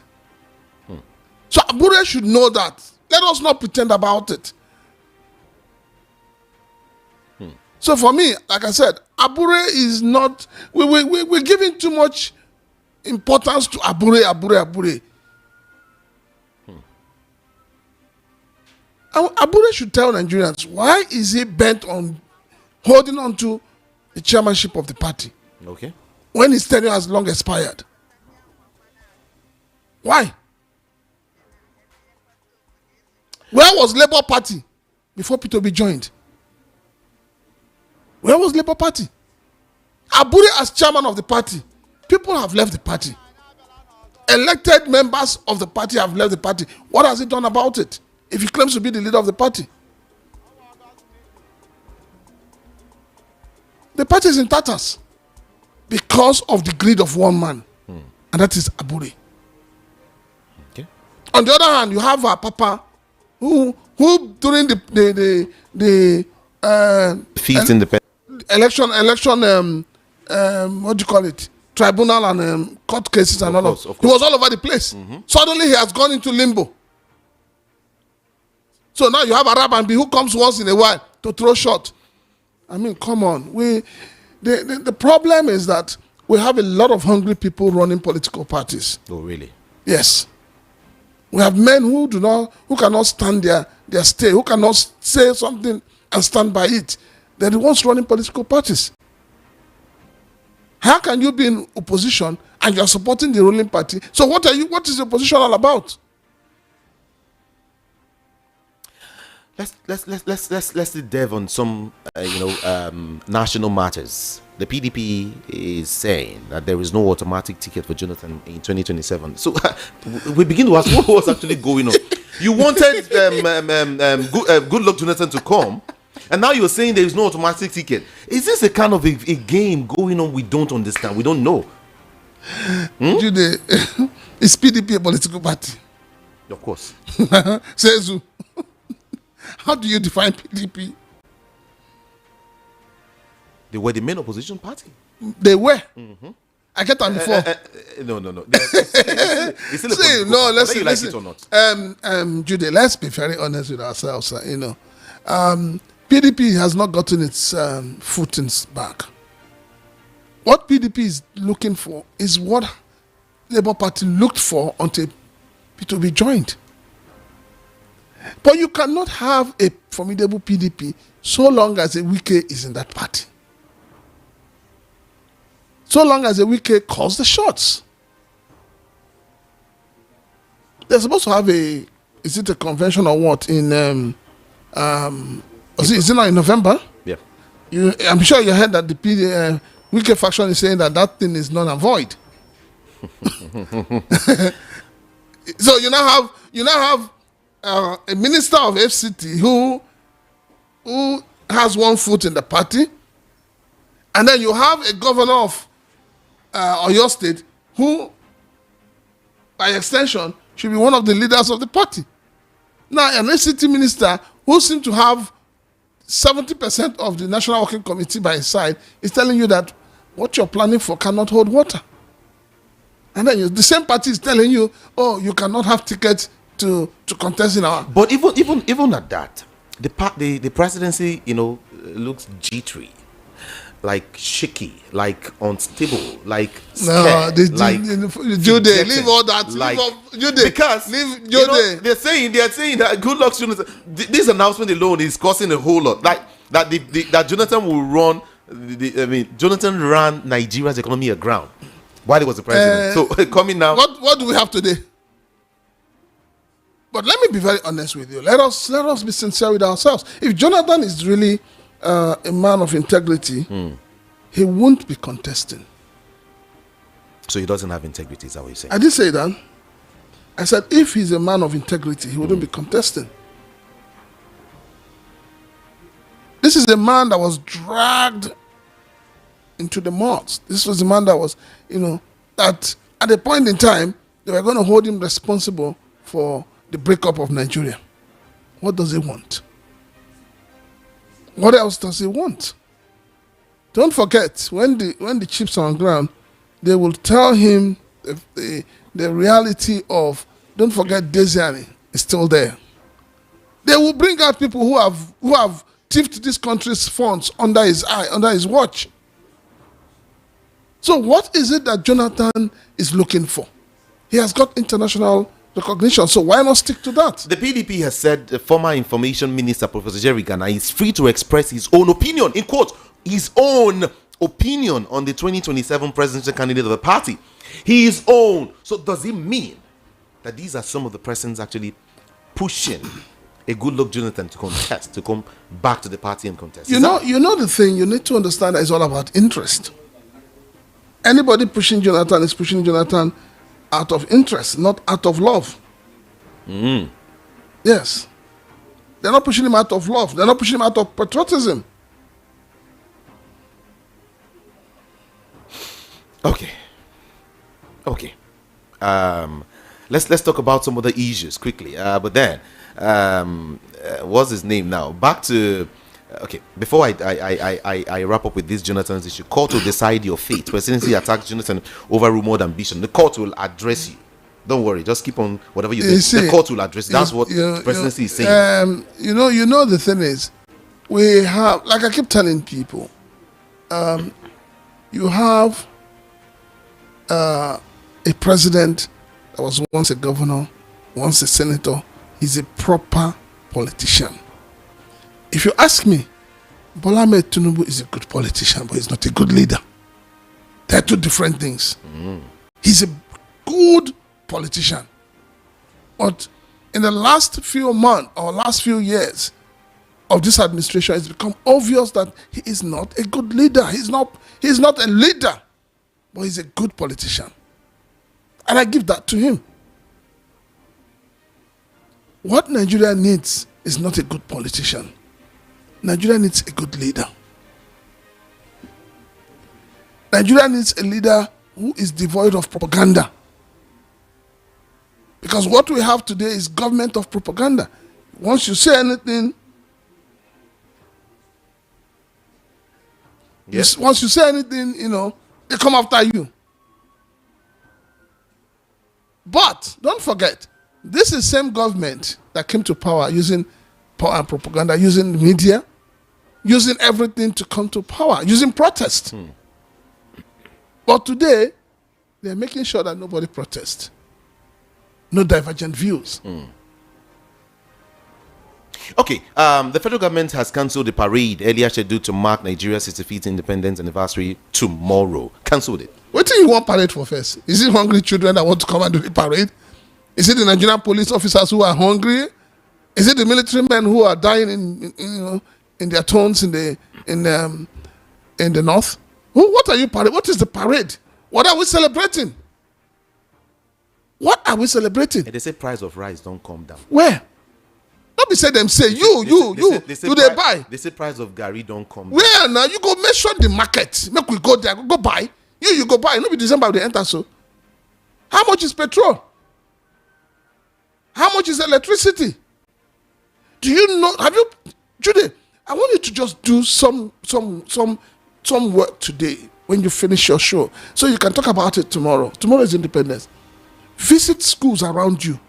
So Abure should know that. Let us not pretend about it. So for me, like I said, Abure is not. We're giving too much importance to Abure. Abure should tell Nigerians, why is he bent on holding on to the chairmanship of the party? Okay. When his tenure has long expired. Why? Where was Labour Party before P2B joined? Where was Labour Party? Abure as chairman of the party. People have left the party. Elected members of the party have left the party. What has he done about it? If he claims to be the leader of the party. The party is in tatters because of the greed of one man, and that is Abure. Okay. On the other hand, you have a Papa who during the Fifth independent election what do you call it, tribunal and court cases and all of he was all over the place. Suddenly he has gone into limbo. So now you have Arab and who comes once in a while to throw shot. I mean, come on. The problem is that we have a lot of hungry people running political parties. Oh, really? Yes. We have men who cannot stand their stay, who cannot say something and stand by it. They're the ones running political parties. How can you be in opposition and you're supporting the ruling party? So what is the opposition all about? Let's delve on some national matters. The PDP is saying that there is no automatic ticket for Jonathan in 2027. So we begin to ask what was actually going on. You wanted Goodluck Jonathan to come, and now you're saying there is no automatic ticket. Is this a kind of a game going on we don't understand? We don't know. Is PDP a political party? Of course. Says who? How do you define PDP? They were the main opposition party. They were. I get that before. No. It's still a no, listen. Like it or not. Jude, let's be very honest with ourselves. PDP has not gotten its footings back. What PDP is looking for is what Labour Party looked for until P2B joined. But you cannot have a formidable PDP so long as a Wike is in that party. So long as a Wike calls the shots. They're supposed to have is it a convention or what in is it not in November? Yeah. I'm sure you heard that the Wike faction is saying that thing is null and void. So you now have a minister of FCT who who has one foot in the party, and then you have a governor of Oyo State who, by extension, should be one of the leaders of the party. Now, an ACT minister who seems to have 70% of the National Working Committee by his side is telling you that what you're planning for cannot hold water. And then the same party is telling you, oh, you cannot have tickets to contest in our... But even at that, the presidency, looks jittery, like shaky, like unstable, like scared, leave all that. Because they're saying that good luck, Jonathan. This announcement alone is causing a whole lot. Like that Jonathan will run. Jonathan ran Nigeria's economy aground while he was the president. So coming now, what do we have today? But let me be very honest with you. Let us be sincere with ourselves. If Jonathan is really a man of integrity, he won't be contesting. So he doesn't have integrity, is that what you're saying? I did say that. I said if he's a man of integrity, he wouldn't be contesting. This is a man that was dragged into the mud. This was the man that was, that at a point in time, they were going to hold him responsible for the breakup of Nigeria. What does he want? What else does he want? Don't forget, when the chips are on ground, they will tell him the reality of, don't forget, Desiani is still there. They will bring out people who have thieved this country's funds under his eye, under his watch. So what is it that Jonathan is looking for? He has got international recognition, so why not stick to that? The PDP has said the former Information Minister, Professor Jerry Gana, is free to express his own opinion, in quotes, his own opinion on the 2027 presidential candidate of the party. His own. So does it mean that these are some of the persons actually pushing a good luck Jonathan to contest, to come back to the party and contest? You know the thing, you need to understand that it's all about interest. Anybody pushing Jonathan is pushing Jonathan out of interest, not out of love. Yes. They're not pushing him out of love. They're not pushing him out of patriotism. Okay. Let's talk about some other issues quickly. But then, what's his name now? Back to before I wrap up with this Jonathan's issue. Court will decide your fate. Presidency attacks Jonathan over rumored ambition. The court will address you. Don't worry, just keep on whatever you do. The court will address. That's what presidency is saying. The thing is, we have, like I keep telling people, you have a president that was once a governor, once a senator. He's a proper politician. If you ask me, Bola Ahmed Tinubu is a good politician, but he's not a good leader. They're two different things. He's a good politician. But in the last few months or last few years of this administration, it's become obvious that he is not a good leader. He's not a leader, but he's a good politician. And I give that to him. What Nigeria needs is not a good politician. Nigeria needs a good leader. Nigeria needs a leader who is devoid of propaganda. Because what we have today is government of propaganda. Once you say anything, once you say anything, they come after you. But don't forget, this is the same government that came to power using power and propaganda, using media, using everything to come to power, using protest. But today, they're making sure that nobody protests. No divergent views. Okay, the federal government has cancelled the parade earlier scheduled to mark Nigeria's 65th independence anniversary tomorrow. Cancelled it. What do you want parade for first? Is it hungry children that want to come and do the parade? Is it the Nigerian police officers who are hungry? Is it the military men who are dying in their tones in the north? What are you parade? What is the parade? What are we celebrating? What are we celebrating? They say price of rice don't come down. Where? Not be say them say do they buy? They say price of Gary don't come. Where now you go measure the market. Make we go there, go buy. You go buy. No be December they enter so. How much is petrol? How much is electricity? Do you know? Have you, Judy? I want you to just do some work today when you finish your show, so you can talk about it tomorrow. Tomorrow is Independence. Visit schools around you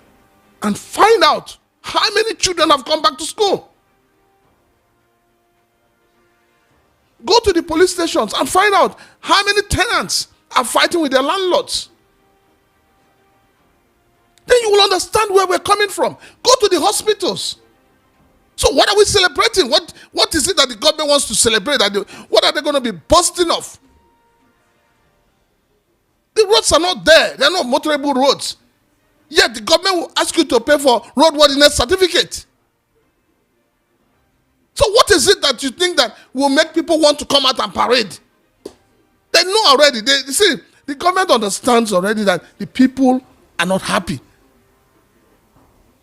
and find out how many children have come back to school. Go to the police stations and find out how many tenants are fighting with their landlords. Then you will understand where we're coming from. Go to the hospitals. So what are we celebrating? What is it that the government wants to celebrate? What are they going to be boasting of? The roads are not there. They're not motorable roads. Yet the government will ask you to pay for roadworthiness certificate. So what is it that you think that will make people want to come out and parade? They know already. You see, the government understands already that the people are not happy.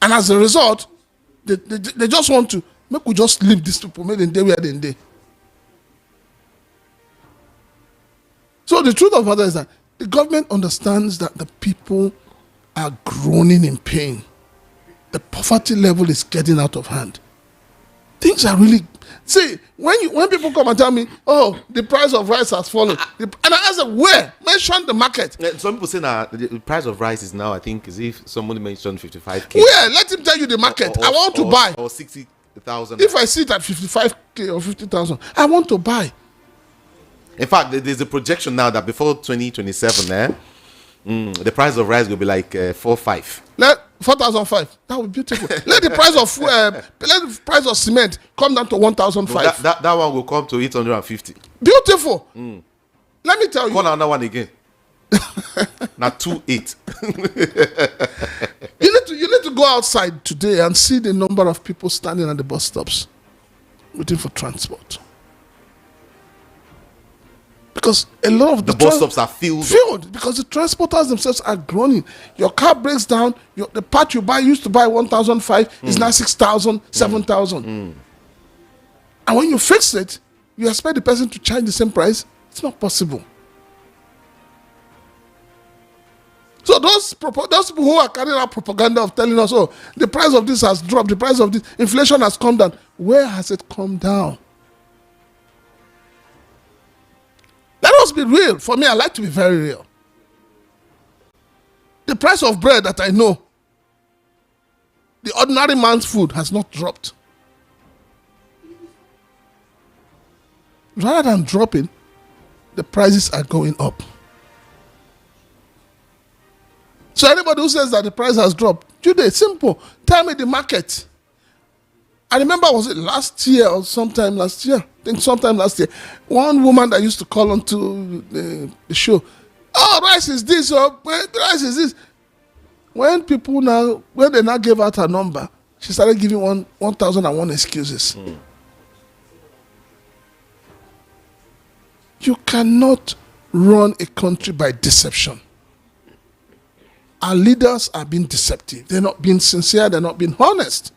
And as a result, they just want to make we just leave these people, make them day where they day. So the truth of the matter is that the government understands that the people are groaning in pain. The poverty level is getting out of hand. Things are really... See, when people come and tell me, oh, the price of rice has fallen, and I ask them, where? Mention the market. Some people say now the price of rice is now, I think, as if somebody mentioned 55K. Where? Let him tell you the market. I want to buy. Or 60,000. If I see it at 55K or 50,000, I want to buy. In fact, there's a projection now that before 2027, the price of rice will be like 4,500. Let 4,500. That would be beautiful. Let the price of cement come down to 1,500. That one will come to 850. Beautiful. Let me tell you. Call another one again. Now 2,800. You need to go outside today and see the number of people standing at the bus stops waiting for transport. Because a lot of the bus stops are filled because the transporters themselves are groaning. Your car breaks down. The part you used to buy 1,500 is now 6,000, 7,000. And when you fix it, you expect the person to charge the same price. It's not possible. So those people who are carrying out propaganda of telling us, oh, the price of this has dropped, the price of this, inflation has come down. Where has it come down? Let us be real. For me, I like to be very real. The price of bread that I know, the ordinary man's food has not dropped. Rather than dropping, the prices are going up. So anybody who says that the price has dropped, Jude, simple. Tell me the market. I remember, was it last year or sometime last year? I think sometime last year. One woman that used to call onto the show, oh, rice is this, or rice is this. When they now gave out her number, she started giving 1,001 excuses. You cannot run a country by deception. Our leaders are being deceptive. They're not being sincere. They're not being honest.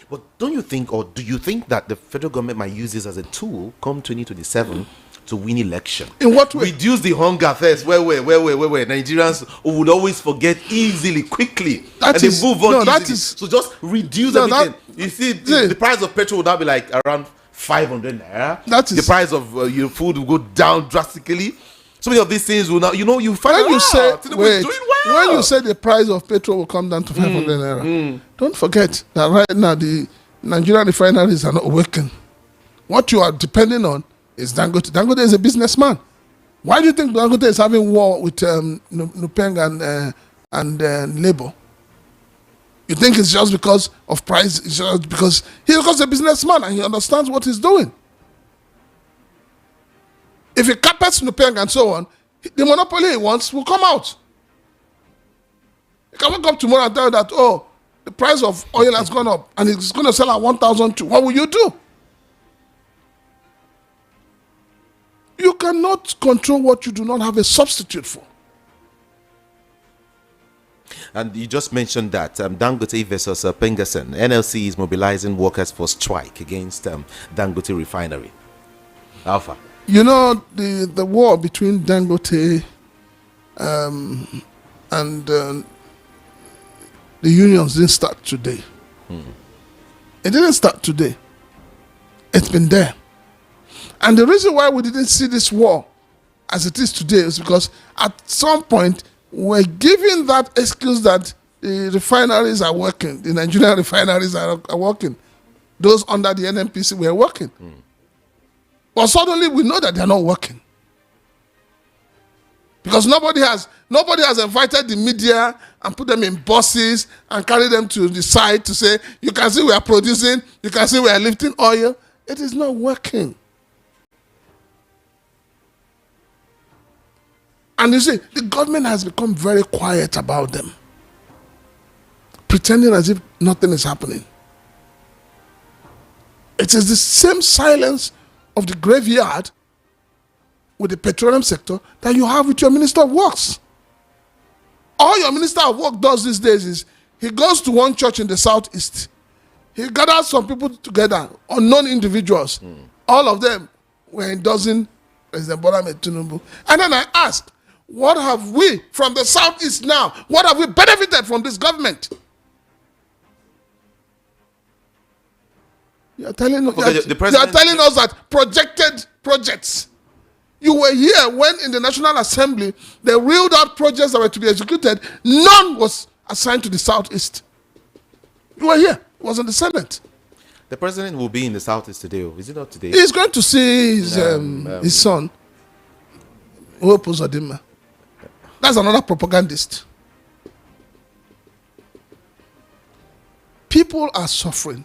But don't you think, or do you think that the federal government might use this as a tool come 2027 to win election? In what way? Reduce the hunger first. Where Nigerians would always forget easily, quickly, and they move on easily. So just reduce everything. You see, the price of petrol would now be like around 500 naira. The price of your food will go down drastically. So many of these things will now, you find when out. You say the price of petrol will come down to 500 naira, don't forget that right now the Nigerian refineries are not working. What you are depending on is Dangote. Dangote is a businessman. Why do you think Dangote is having war with Nupeng and Labour? You think it's just because of price? It's just because he's a businessman and he understands what he's doing. If he carpets Nupeng and so on, the monopoly he wants will come out. You can wake up tomorrow and tell you that, oh, the price of oil has gone up and it's going to sell at 1,002. What will you do? You cannot control what you do not have a substitute for. And you just mentioned that Dangote versus Pengerson. NLC is mobilizing workers for strike against Dangote refinery. Alpha. You know, the war between Dangote and the unions didn't start today. It didn't start today. It's been there. And the reason why we didn't see this war as it is today is because at some point we're giving that excuse that the refineries are working, the Nigerian refineries are working. Those under the NNPC were working. But suddenly we know that they're not working. Because nobody has invited the media and put them in buses and carry them to the site to say, you can see we are producing, you can see we are lifting oil. It is not working. And you see, the government has become very quiet about them, pretending as if nothing is happening. It is the same silence of the graveyard with the petroleum sector that you have with your Minister of Works. All your Minister of Work does these days is he goes to one church in the southeast. He gathers some people together, unknown individuals. All of them were endorsing President Bola Ahmed Tinubu. And then I asked, what have we from the southeast now? What have we benefited from this government? You are telling us that projected projects. You were here when in the National Assembly they reeled out projects that were to be executed. None was assigned to the southeast. You were here. It was in the Senate. The president will be in the southeast today. Is it not today? He's going to see his son, Uzodinma. That's another propagandist. People are suffering.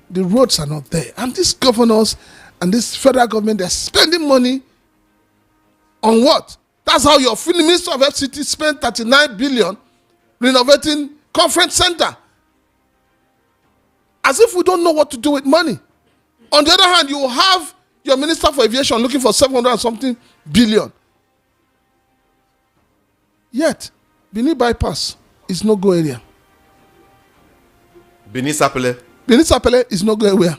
The roads are not there. And these governors and this federal government, they're spending money on what? That's how your Minister of FCT spent 39 billion renovating conference center. As if we don't know what to do with money. On the other hand, you have your Minister for Aviation looking for 700 and something billion. Yet, Benin bypass is no go area. Benin Sapele is no go area.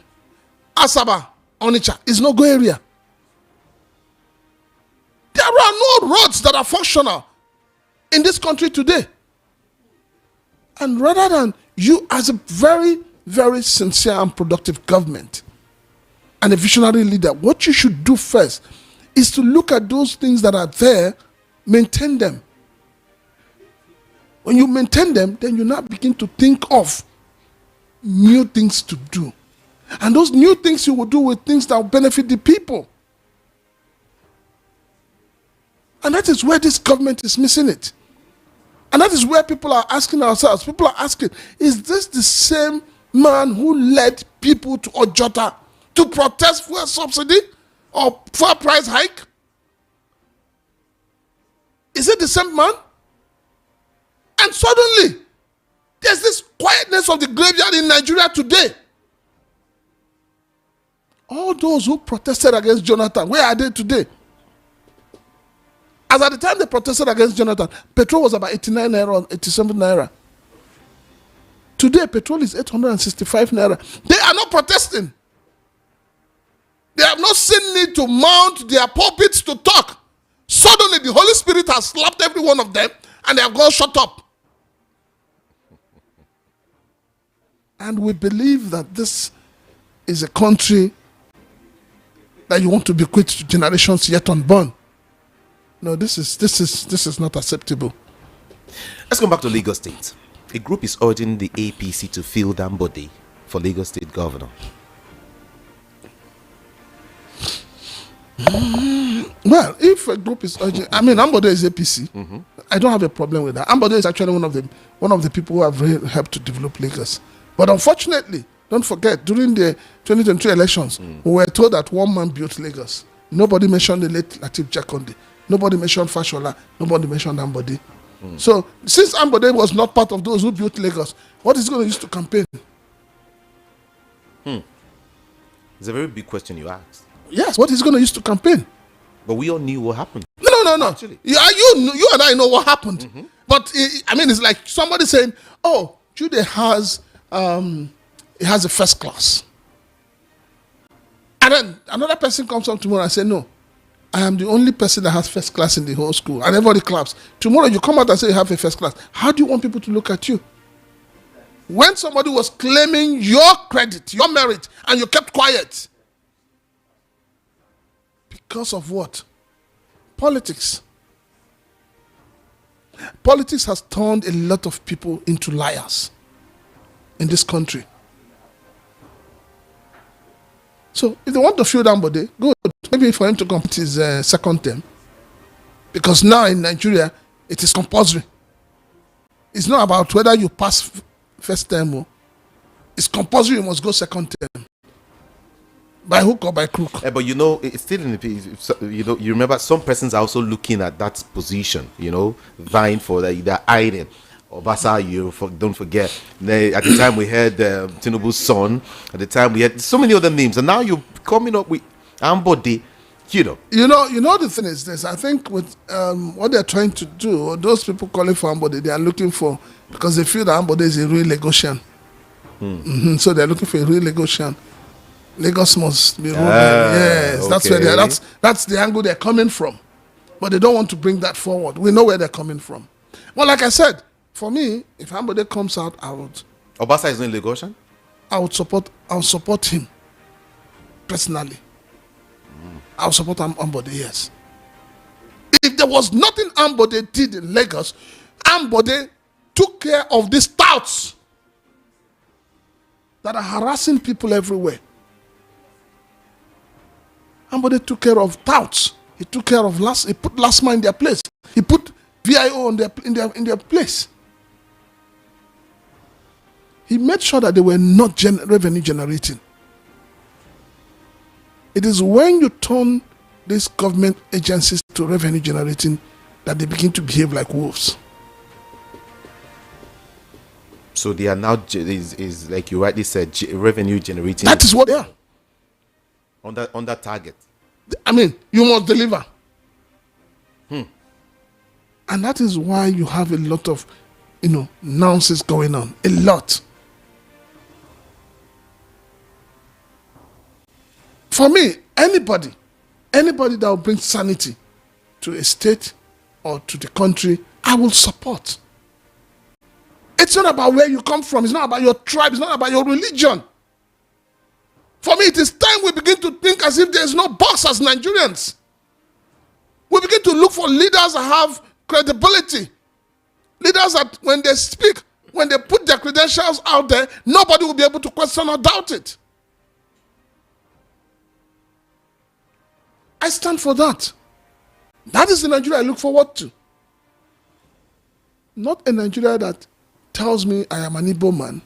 Asaba, Onitsha is no go area. There are no roads that are functional in this country today. And rather than you as a very, very sincere and productive government and a visionary leader, what you should do first is to look at those things that are there, maintain them. When you maintain them, then you now begin to think of new things to do. And those new things you will do with things that will benefit the people. And that is where this government is missing it. And that is where people are asking ourselves. People are asking, is this the same man who led people to Ojota to protest for a subsidy or for a price hike? Is it the same man? And suddenly, there's this quietness of the graveyard in Nigeria today. All those who protested against Jonathan, where are they today? As at the time they protested against Jonathan, petrol was about 89 naira or 87 naira. Today, petrol is 865 naira. They are not protesting. They have not seen need to mount their pulpits to talk. Suddenly, the Holy Spirit has slapped every one of them and they have gone shut up. And we believe that this is a country that you want to bequeath to generations yet unborn. No, this is not acceptable. Let's come back to Lagos State. A group is urging the APC to fill Dangote for Lagos State governor. Well, if a group is urging, I mean, Ambode is APC. I don't have a problem with that. Ambode is actually one of the people who have really helped to develop Lagos. But unfortunately, don't forget, during the 2023 elections, we were told that one man built Lagos. Nobody mentioned the late Lateef Jakonde. Nobody mentioned Fashola. Nobody mentioned Ambode. So, since Ambode was not part of those who built Lagos, what is he going to use to campaign? It's a very big question you asked. Yes, what is he going to use to campaign? But we all knew what happened. No, No. Actually. You and I know what happened. But I mean, it's like somebody saying, "Oh, Jude has he has a first class," and then another person comes up tomorrow and say, "No, I am the only person that has first class in the whole school," and everybody claps. Tomorrow you come out and say you have a first class. How do you want people to look at you? When somebody was claiming your credit, your merit, and you kept quiet because of what? Politics. Politics has turned a lot of people into liars in this country. So if they want to fill Dangote, good. Maybe for him to complete his second term. Because now in Nigeria, it is compulsory. It's not about whether you pass first term. It's compulsory, you must go second term. By hook or by crook. But you know, it's still in the, you know, you remember some persons are also looking at that position, you know, vying for either hiding or Basa, don't forget. At the time we had Tinubu's son, at the time we had so many other names, and now you're coming up with Ambode, you know. You know the thing is this, I think with what they're trying to do, or those people calling for Ambode, they are looking for, because they feel that Ambode is a real Lagosian. So they're looking for a real Lagosian. Lagos must be ruling. Yes, okay. That's where they are. That's the angle they're coming from. But they don't want to bring that forward. We know where they're coming from. Well, like I said, for me, if Ambode comes out, I would. Obasa is not Lagosian? I would support him personally. I would support Ambode, yes. If there was nothing Ambode did in Lagos, Ambode took care of these touts that are harassing people everywhere. Ambode took care of touts. He took care of he put LASMA in their place. He put VIO in their place. He made sure that they were not revenue generating. It is when you turn these government agencies to revenue generating that they begin to behave like wolves. So they are now, is like you rightly said, revenue generating. That is what they are. On that target. I mean, you must deliver. And that is why you have a lot of, nonsense going on. A lot. For me, anybody that will bring sanity to a state or to the country, I will support. It's not about where you come from. It's not about your tribe. It's not about your religion. For me, it is time we begin to think as if there is no boss as Nigerians. We begin to look for leaders that have credibility. Leaders that when they speak, when they put their credentials out there, nobody will be able to question or doubt it. I stand for that. That is the Nigeria I look forward to. Not a Nigeria that tells me I am an Igbo man,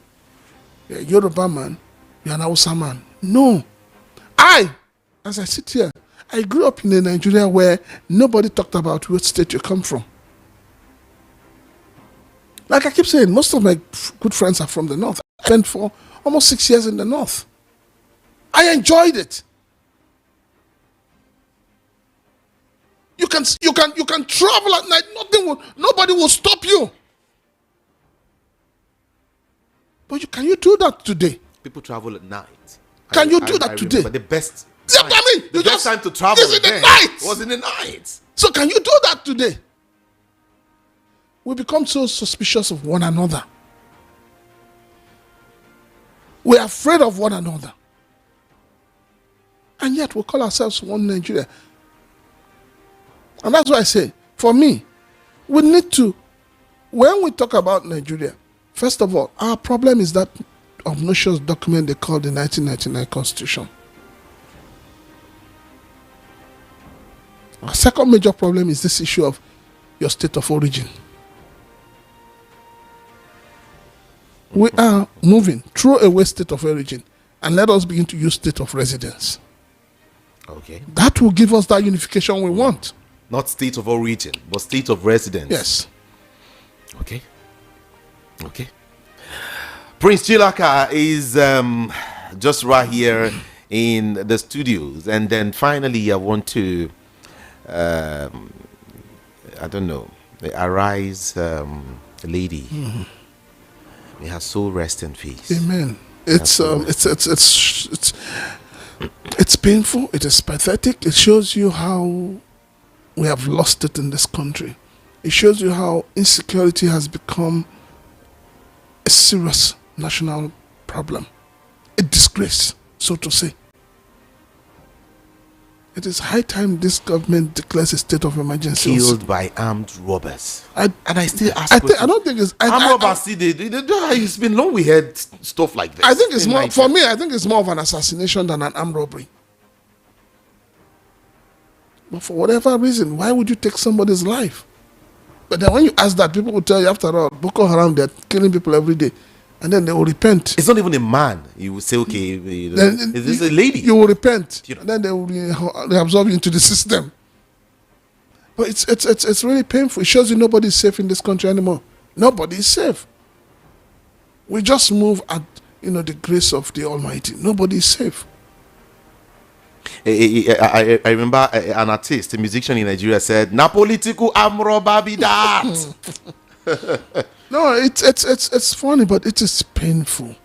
you're a Yoruba man, you're an Hausa man. No. As I sit here, I grew up in a Nigeria where nobody talked about what state you come from. Like I keep saying, most of my good friends are from the north. I spent for almost 6 years in the north. I enjoyed it. You can travel at night. Nobody will stop you. But can you do that today? People travel at night. Can you do that today? But the best time, the best time to travel is in the night. Was in the night. So can you do that today? We become so suspicious of one another. We are afraid of one another. And yet we call ourselves one Nigeria. And that's why I say, for me, we need to, when we talk about Nigeria, first of all, our problem is that obnoxious document they call the 1999 Constitution. Our second major problem is this issue of your state of origin. We are moving, throw away state of origin, and let us begin to use state of residence. Okay. That will give us that unification we want. Not state of origin, but state of residence. Yes. Okay. Prince Chilaka is just right here in the studios. And then finally, I want to I don't know, the Arise lady. May her soul rest in peace. Amen. It's painful. It is pathetic. It shows you how we have lost it in this country. It shows you how insecurity has become a serious national problem, a disgrace, so to say. It is high time this government declares a state of emergency. Killed by armed robbers. I still ask I don't think it's... armed robbers, see, it's been long we heard stuff like this. I think it's more, for me, I think it's more of an assassination than an armed robbery. But for whatever reason, why would you take somebody's life? But then when you ask that, people will tell you, after all, Boko Haram, they're killing people every day. And then they will repent. It's not even a man. You will say, okay, is this a lady? You will repent. And then they will reabsorb you into the system. But it's really painful. It shows you nobody is safe in this country anymore. Nobody is safe. We just move at the grace of the Almighty. Nobody is safe. I remember an artist, a musician in Nigeria said, "Na political amroba be that." No, it's funny, but it is painful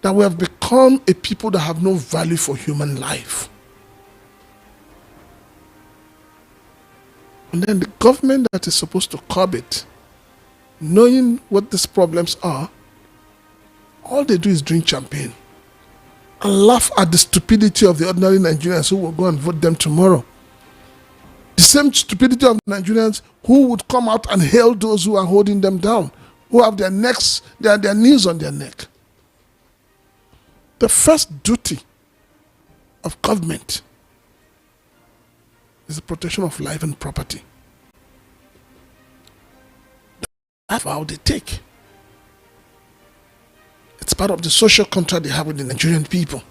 that we have become a people that have no value for human life. And then the government that is supposed to curb it, knowing what these problems are, all they do is drink champagne and laugh at the stupidity of the ordinary Nigerians who will go and vote them tomorrow. The same stupidity of Nigerians who would come out and hail those who are holding them down, who have their necks, their knees on their neck. The first duty of government is the protection of life and property. That's how they take. It's part of the social contract they have with the Nigerian people.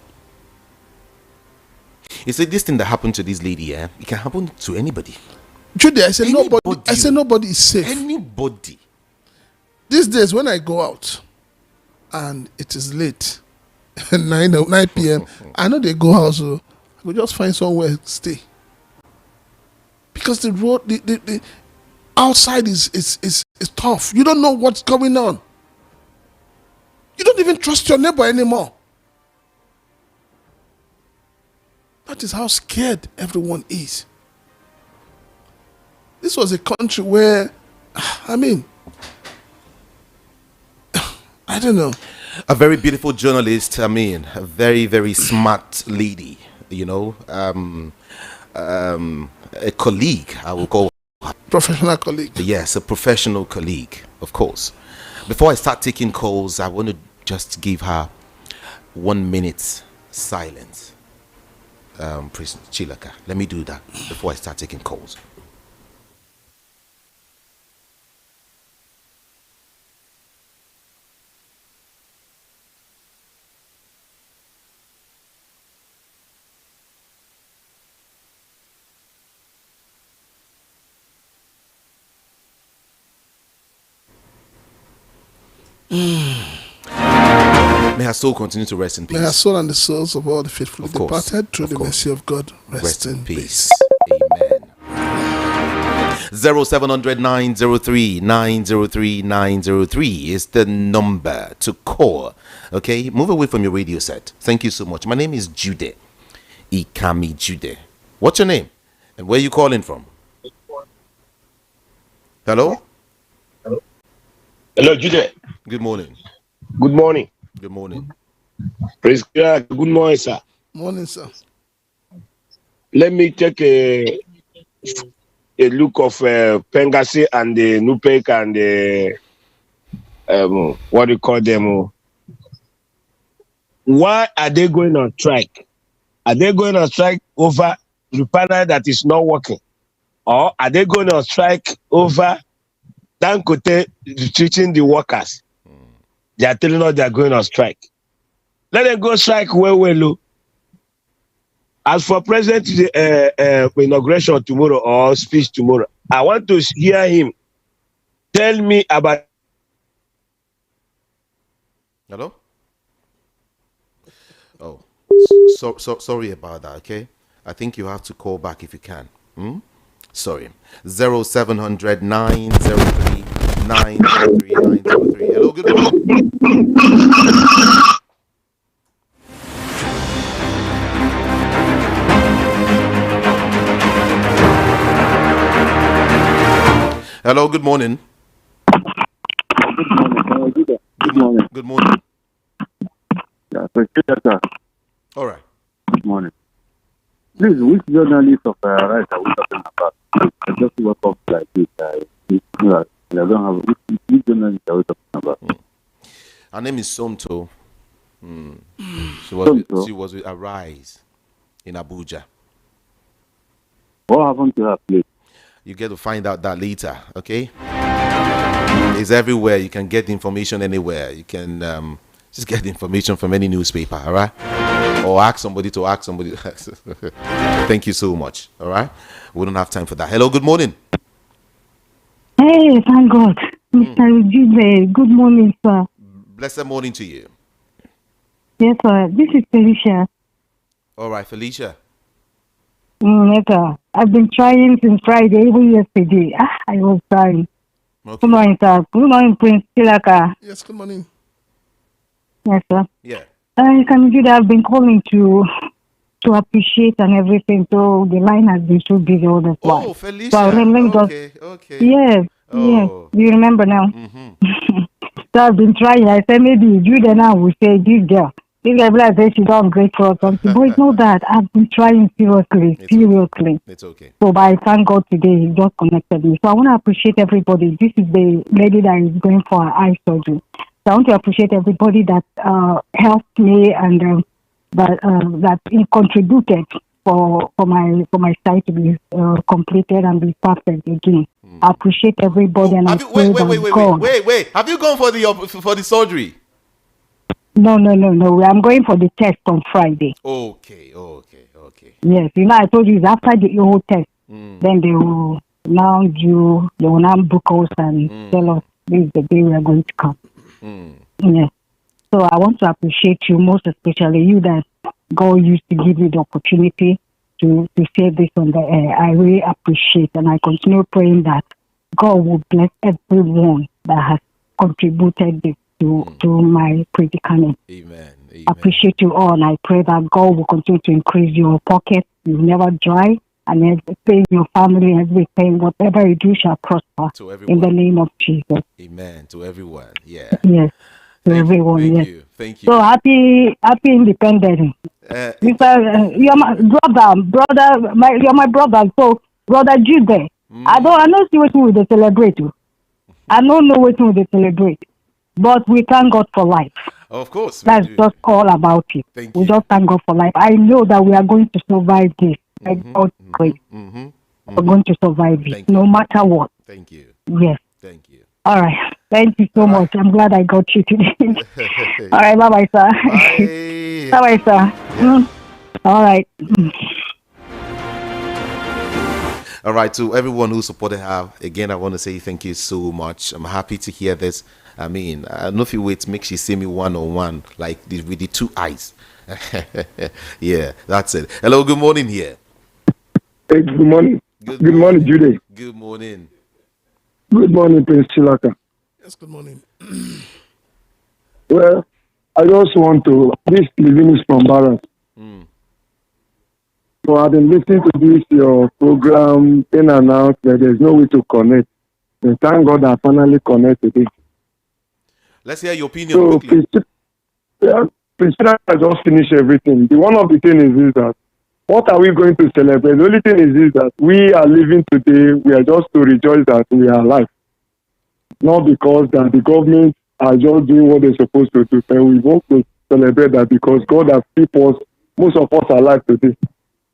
You see, this thing that happened to this lady, it can happen to anybody. Judy, I say nobody. I say nobody is safe. Anybody. These days, when I go out and it is late, 9 p.m., I know they go out, so I will just find somewhere to stay. Because the road, the outside is tough. You don't know what's going on. You don't even trust your neighbor anymore. That is how scared everyone is. This was a country where, I don't know. A very beautiful journalist, a very, very smart lady, a colleague, I will call her. Professional colleague. Yes, a professional colleague, of course. Before I start taking calls, I want to just give her 1 minute silence. Priest Chilaka, let me do that before I start taking calls. May her soul continue to rest in peace. May her soul and the souls of all the faithfully departed through the mercy of God rest in peace. Amen. 0700 903 903 903 is the number to call. Okay, move away from your radio set. Thank you so much. My name is Jude Ikami Jude. What's your name and where are you calling from? Hello? Hello, Jude. Good morning. Good morning. Good morning. Praise God. Good morning, sir. Morning, sir. Let me take a look of Pengasi and the Nupek and the what do you call them? Why are they going on strike? Are they going on strike over refinery that is not working? Or are they going on strike over Dangote treating the workers? They are telling us they are going on strike. Let them go strike well. As for President inauguration tomorrow or speech tomorrow, I want to hear him tell me about. Hello? Oh, sorry about that. Okay, I think you have to call back if you can. Sorry, 0700 903 903 903. Hello, good morning. Hello, good morning. Good morning. Good morning. Yeah, sir. All right. Good morning. Please, which journalist of rights are we talking about? I just woke up like this. I don't have which journalist are we talking about? Her name is Somto. She was with Arise in Abuja. What happened to her, please? You get to find out that later, okay? It's everywhere. You can get information anywhere. You can just get information from any newspaper, all right? Or ask somebody to ask somebody. Thank you so much, all right? We don't have time for that. Hello, good morning. Hey, thank God. Mr. Jube, good morning, sir. Blessed morning to you. Yes, sir. This is Felicia. All right, Felicia. Yes, sir. I've been trying since Friday, even yesterday. I was trying. Okay. Good morning, sir. Good morning, Prince Tilaka. Yes, good morning. Yes, sir. Yeah. Can you do that? I've been calling to appreciate and everything, so the line has been so busy all the while. Oh, Felicia. So Okay. Yes, yes. Do you remember now? So I've been trying. I said maybe you then now will say this girl. This girl like say she's not grateful or something. But it's not that. I've been trying seriously. It's okay. So I thank God today he just connected me. So I want to appreciate everybody. This is the lady that is going for her eye surgery. So I want to appreciate everybody that helped me and that contributed for my site to be completed and be perfect again. I appreciate everybody and Wait. Have you gone for the surgery? No. I'm going for the test on Friday. Okay. Yes, I told you it's after the whole test. Then they will now book us and tell us this is the day we are going to come. Yes. So I want to appreciate you, most especially you that God used to give you the opportunity to say this on the air. I really appreciate and I continue praying that God will bless everyone that has contributed this to my predicament. Amen. I appreciate you all and I pray that God will continue to increase your pocket. You never dry and everything, your family, everything, whatever you do shall prosper in the name of Jesus. Amen. To everyone. Yeah. Yes. To everyone. Thank yes. you. Thank you. So happy Independence. You're my brother. You're my brother. So brother Jude, I don't see what we will celebrate. I don't know what we will celebrate, but we thank God for life. Of course. That's just all about it. We just thank God for life. I know that we are going to survive this. God grace. We're going to survive it, no matter what. Thank you. Yes. Thank you. All right. Thank you so much. I'm glad I got you today. All right. Bye-bye, sir. Bye. Bye-bye, sir. Yeah. All right. All right. To everyone who supported her, again, I want to say thank you so much. I'm happy to hear this. I mean, I don't know if you wait to make she see me one-on-one, like with the two eyes. Yeah, that's it. Hello, good morning here. Hey, good morning. Good morning, Jude. Good morning. Good morning, Prince Chilaka. Yes, good morning. Well, I just want to, this living is from Barras. So I've been listening to this, your program, in and out, that there's no way to connect. And thank God I finally connected it. Let's hear your opinion quickly. Prince Chilaka just finished everything. One of the things is that, what are we going to celebrate? The only thing is that we are living today, we are just to rejoice that we are alive. Not because that the government are just doing what they're supposed to do. And we want to celebrate that because God has kept us, most of us are alive today.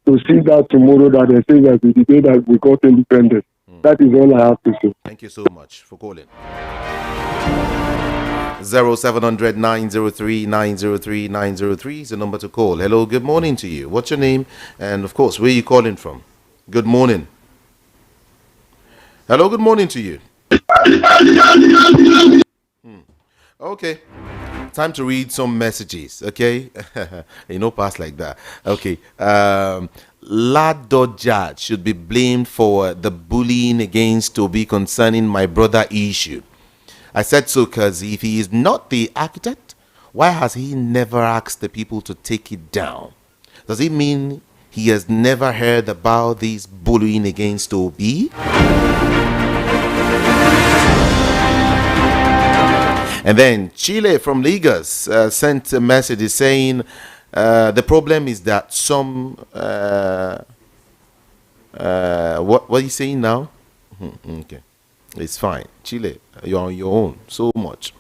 To see that tomorrow that they say that the day that we got independence. That is all I have to say. Thank you so much for calling. 0700 903 903 903 is the number to call. Hello, good morning to you. What's your name? And of course, where are you calling from? Good morning. Hello, good morning to you. Okay. Time to read some messages, okay? Pass like that. Okay. Ladojad should be blamed for the bullying against Toby concerning my brother issue. I said so because if he is not the architect, why has he never asked the people to take it down? Does it mean he has never heard about this bullying against Toby? And then Chile from Lagos sent a message saying the problem is that some what are you saying now? Okay, it's fine. Chile, you're on your own so much.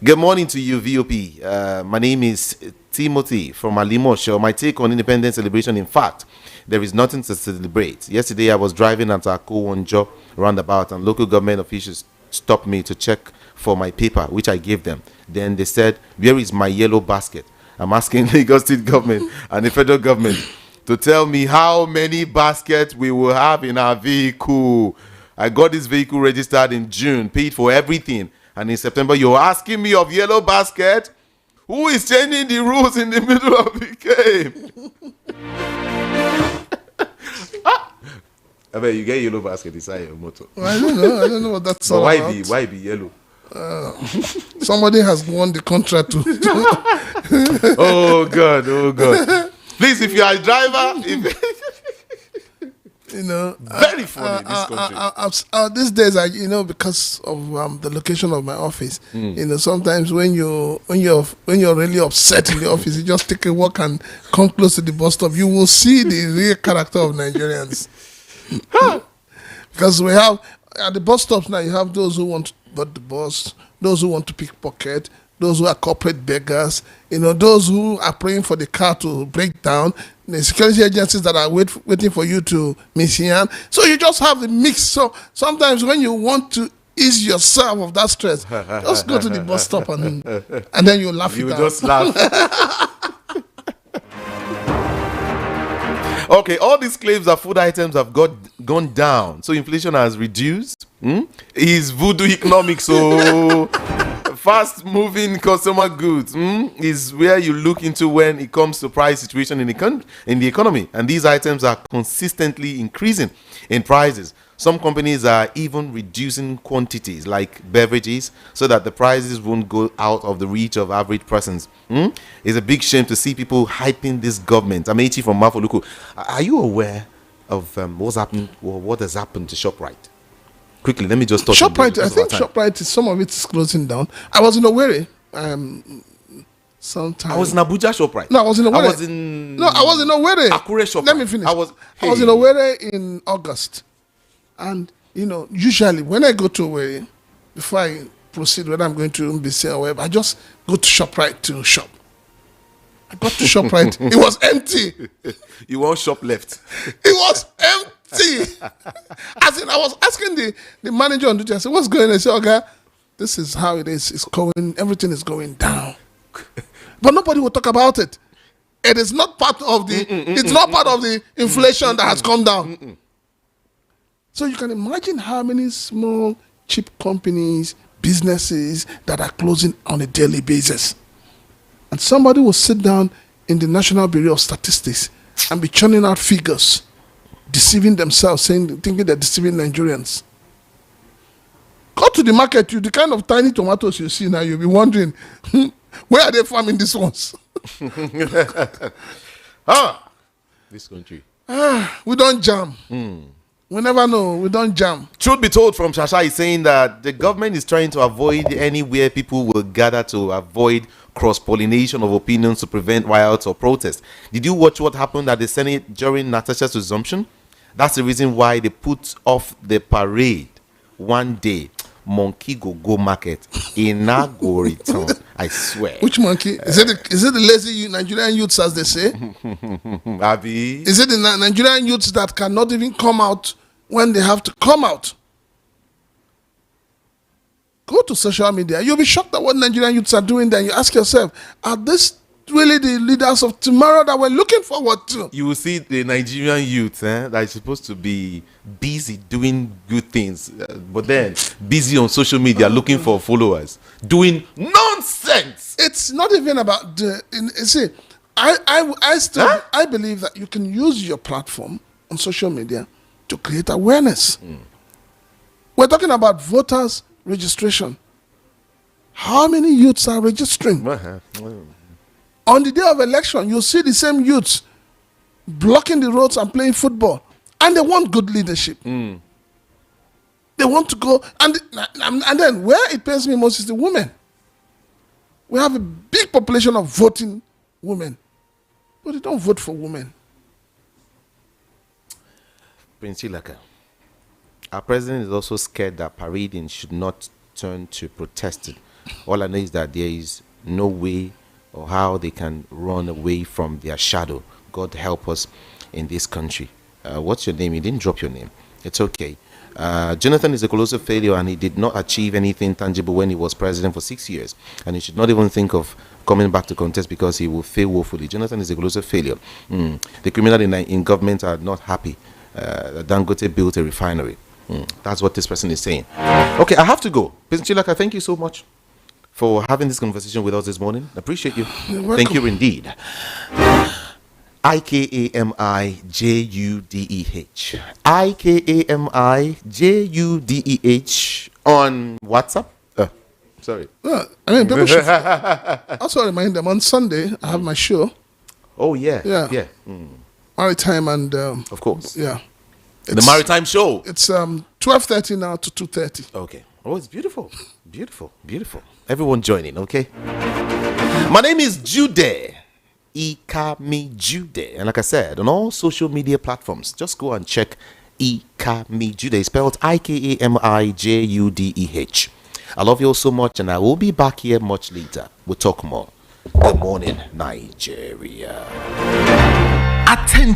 Good morning to you, VOP. My name is Timothy from Alimosho. My take on independence celebration: in fact, there is nothing to celebrate. Yesterday I was driving at Akowonjo roundabout and local government officials stopped me to check for my paper, which I gave them. Then they said, where is my yellow basket? I'm asking Lagos State government and the federal government to tell me how many baskets we will have in our vehicle. I got this vehicle registered in June, paid for everything, and in September you're asking me of yellow basket? Who is changing the rules in the middle of the game? I bet you get yellow basket inside your motor. Well, I don't know what that's all about. Why be yellow? Somebody has won the contract to Oh God. Please, if you are a driver, very funny in this country. These days, because of the location of my office, sometimes when you're really upset in the office, you just take a walk and come close to the bus stop. You will see the real character of Nigerians. Because we have at the bus stops now, you have those who want to board the bus, those who want to pickpocket, those who are corporate beggars, those who are praying for the car to break down, the security agencies that are waiting for you to misyan. So you just have the mix. So sometimes when you want to ease yourself of that stress, just go to the bus stop and then you laugh. You just laugh. Okay, all these claims that food items have gone down, so inflation has reduced. Is voodoo economics, so fast-moving consumer goods is where you look into when it comes to price situation in the economy, and these items are consistently increasing in prices. Some companies are even reducing quantities like beverages so that the prices won't go out of the reach of average persons. It's a big shame to see people hyping this government. I'm Achi from Mafoluku. Are you aware of what's happened or what has happened to ShopRite? Quickly, let me just talk. ShopRite, I think ShopRite, some of it is closing down. I was in Owerri. Sometime. I was in Abuja ShopRite. No, I was in Owerri. I was in Owerri. Akure ShopRite. Let me finish. I was in Owerri in August. And, usually when I go to Owerri, before I proceed, whether I'm going to MBC or whatever, I just go to ShopRite to shop. I got to ShopRite. It was empty. You won't shop left. It was empty. As in, I was asking the manager on duty, I said, what's going on? He said, okay, this is how it is. It's going, everything is going down. But nobody will talk about it. It is not part of the inflation that has come down. So you can imagine how many small, cheap companies, businesses that are closing on a daily basis. And somebody will sit down in the National Bureau of Statistics and be churning out figures, deceiving themselves, thinking they're deceiving Nigerians. Go to the market, the kind of tiny tomatoes you see now, you'll be wondering, where are they farming these ones? This country. We don't jam. We never know. We don't jam. Truth be told, from Shasha is saying that the government is trying to avoid anywhere people will gather to avoid cross-pollination of opinions to prevent riots or protests. Did you watch what happened at the Senate during Natasha's resumption? That's the reason why they put off the parade one day. Monkey go market. Ina go return. I swear. Which monkey? Is it the lazy Nigerian youths, as they say? Abi? Is it the Nigerian youths that cannot even come out when they have to come out? Go to social media. You'll be shocked at what Nigerian youths are doing there. You ask yourself, are these really the leaders of tomorrow that we're looking forward to. You will see the Nigerian youth that is supposed to be busy doing good things, but then busy on social media looking for followers, doing nonsense. It's not even about the. See, I believe that you can use your platform on social media to create awareness. We're talking about voters registration. How many youths are registering? On the day of election, you'll see the same youths blocking the roads and playing football. And they want good leadership. They want to go. And then where it pains me most is the women. We have a big population of voting women. But they don't vote for women. Prince Ilaka, our president is also scared that parading should not turn to protesting. All I know is that there is no way or how they can run away from their shadow. God help us in this country. What's your name? You didn't drop your name. It's okay. Jonathan is a colossal failure, and he did not achieve anything tangible when he was president for 6 years. And he should not even think of coming back to contest because he will fail woefully. Jonathan is a colossal failure. The criminal in government are not happy. Dangote built a refinery. That's what this person is saying. Okay, I have to go. President Chilaka, thank you so much for having this conversation with us this morning. I appreciate you. Thank you indeed. IKAMIJUDEH. IKAMIJUDEH on WhatsApp. Sorry. I mean, people should also remind them on Sunday I have my show. Oh yeah. Yeah. Maritime and of course. Yeah. The Maritime Show. It's 12:30 now to 2:30. Okay. Oh, it's beautiful. Beautiful. Everyone joining, okay? My name is Jude. Ikami Jude. And like I said, on all social media platforms, just go and check Ikami Jude. It's spelled IKAMIJUDEH. I love you all so much, and I will be back here much later. We'll talk more. Good morning, Nigeria. Attention.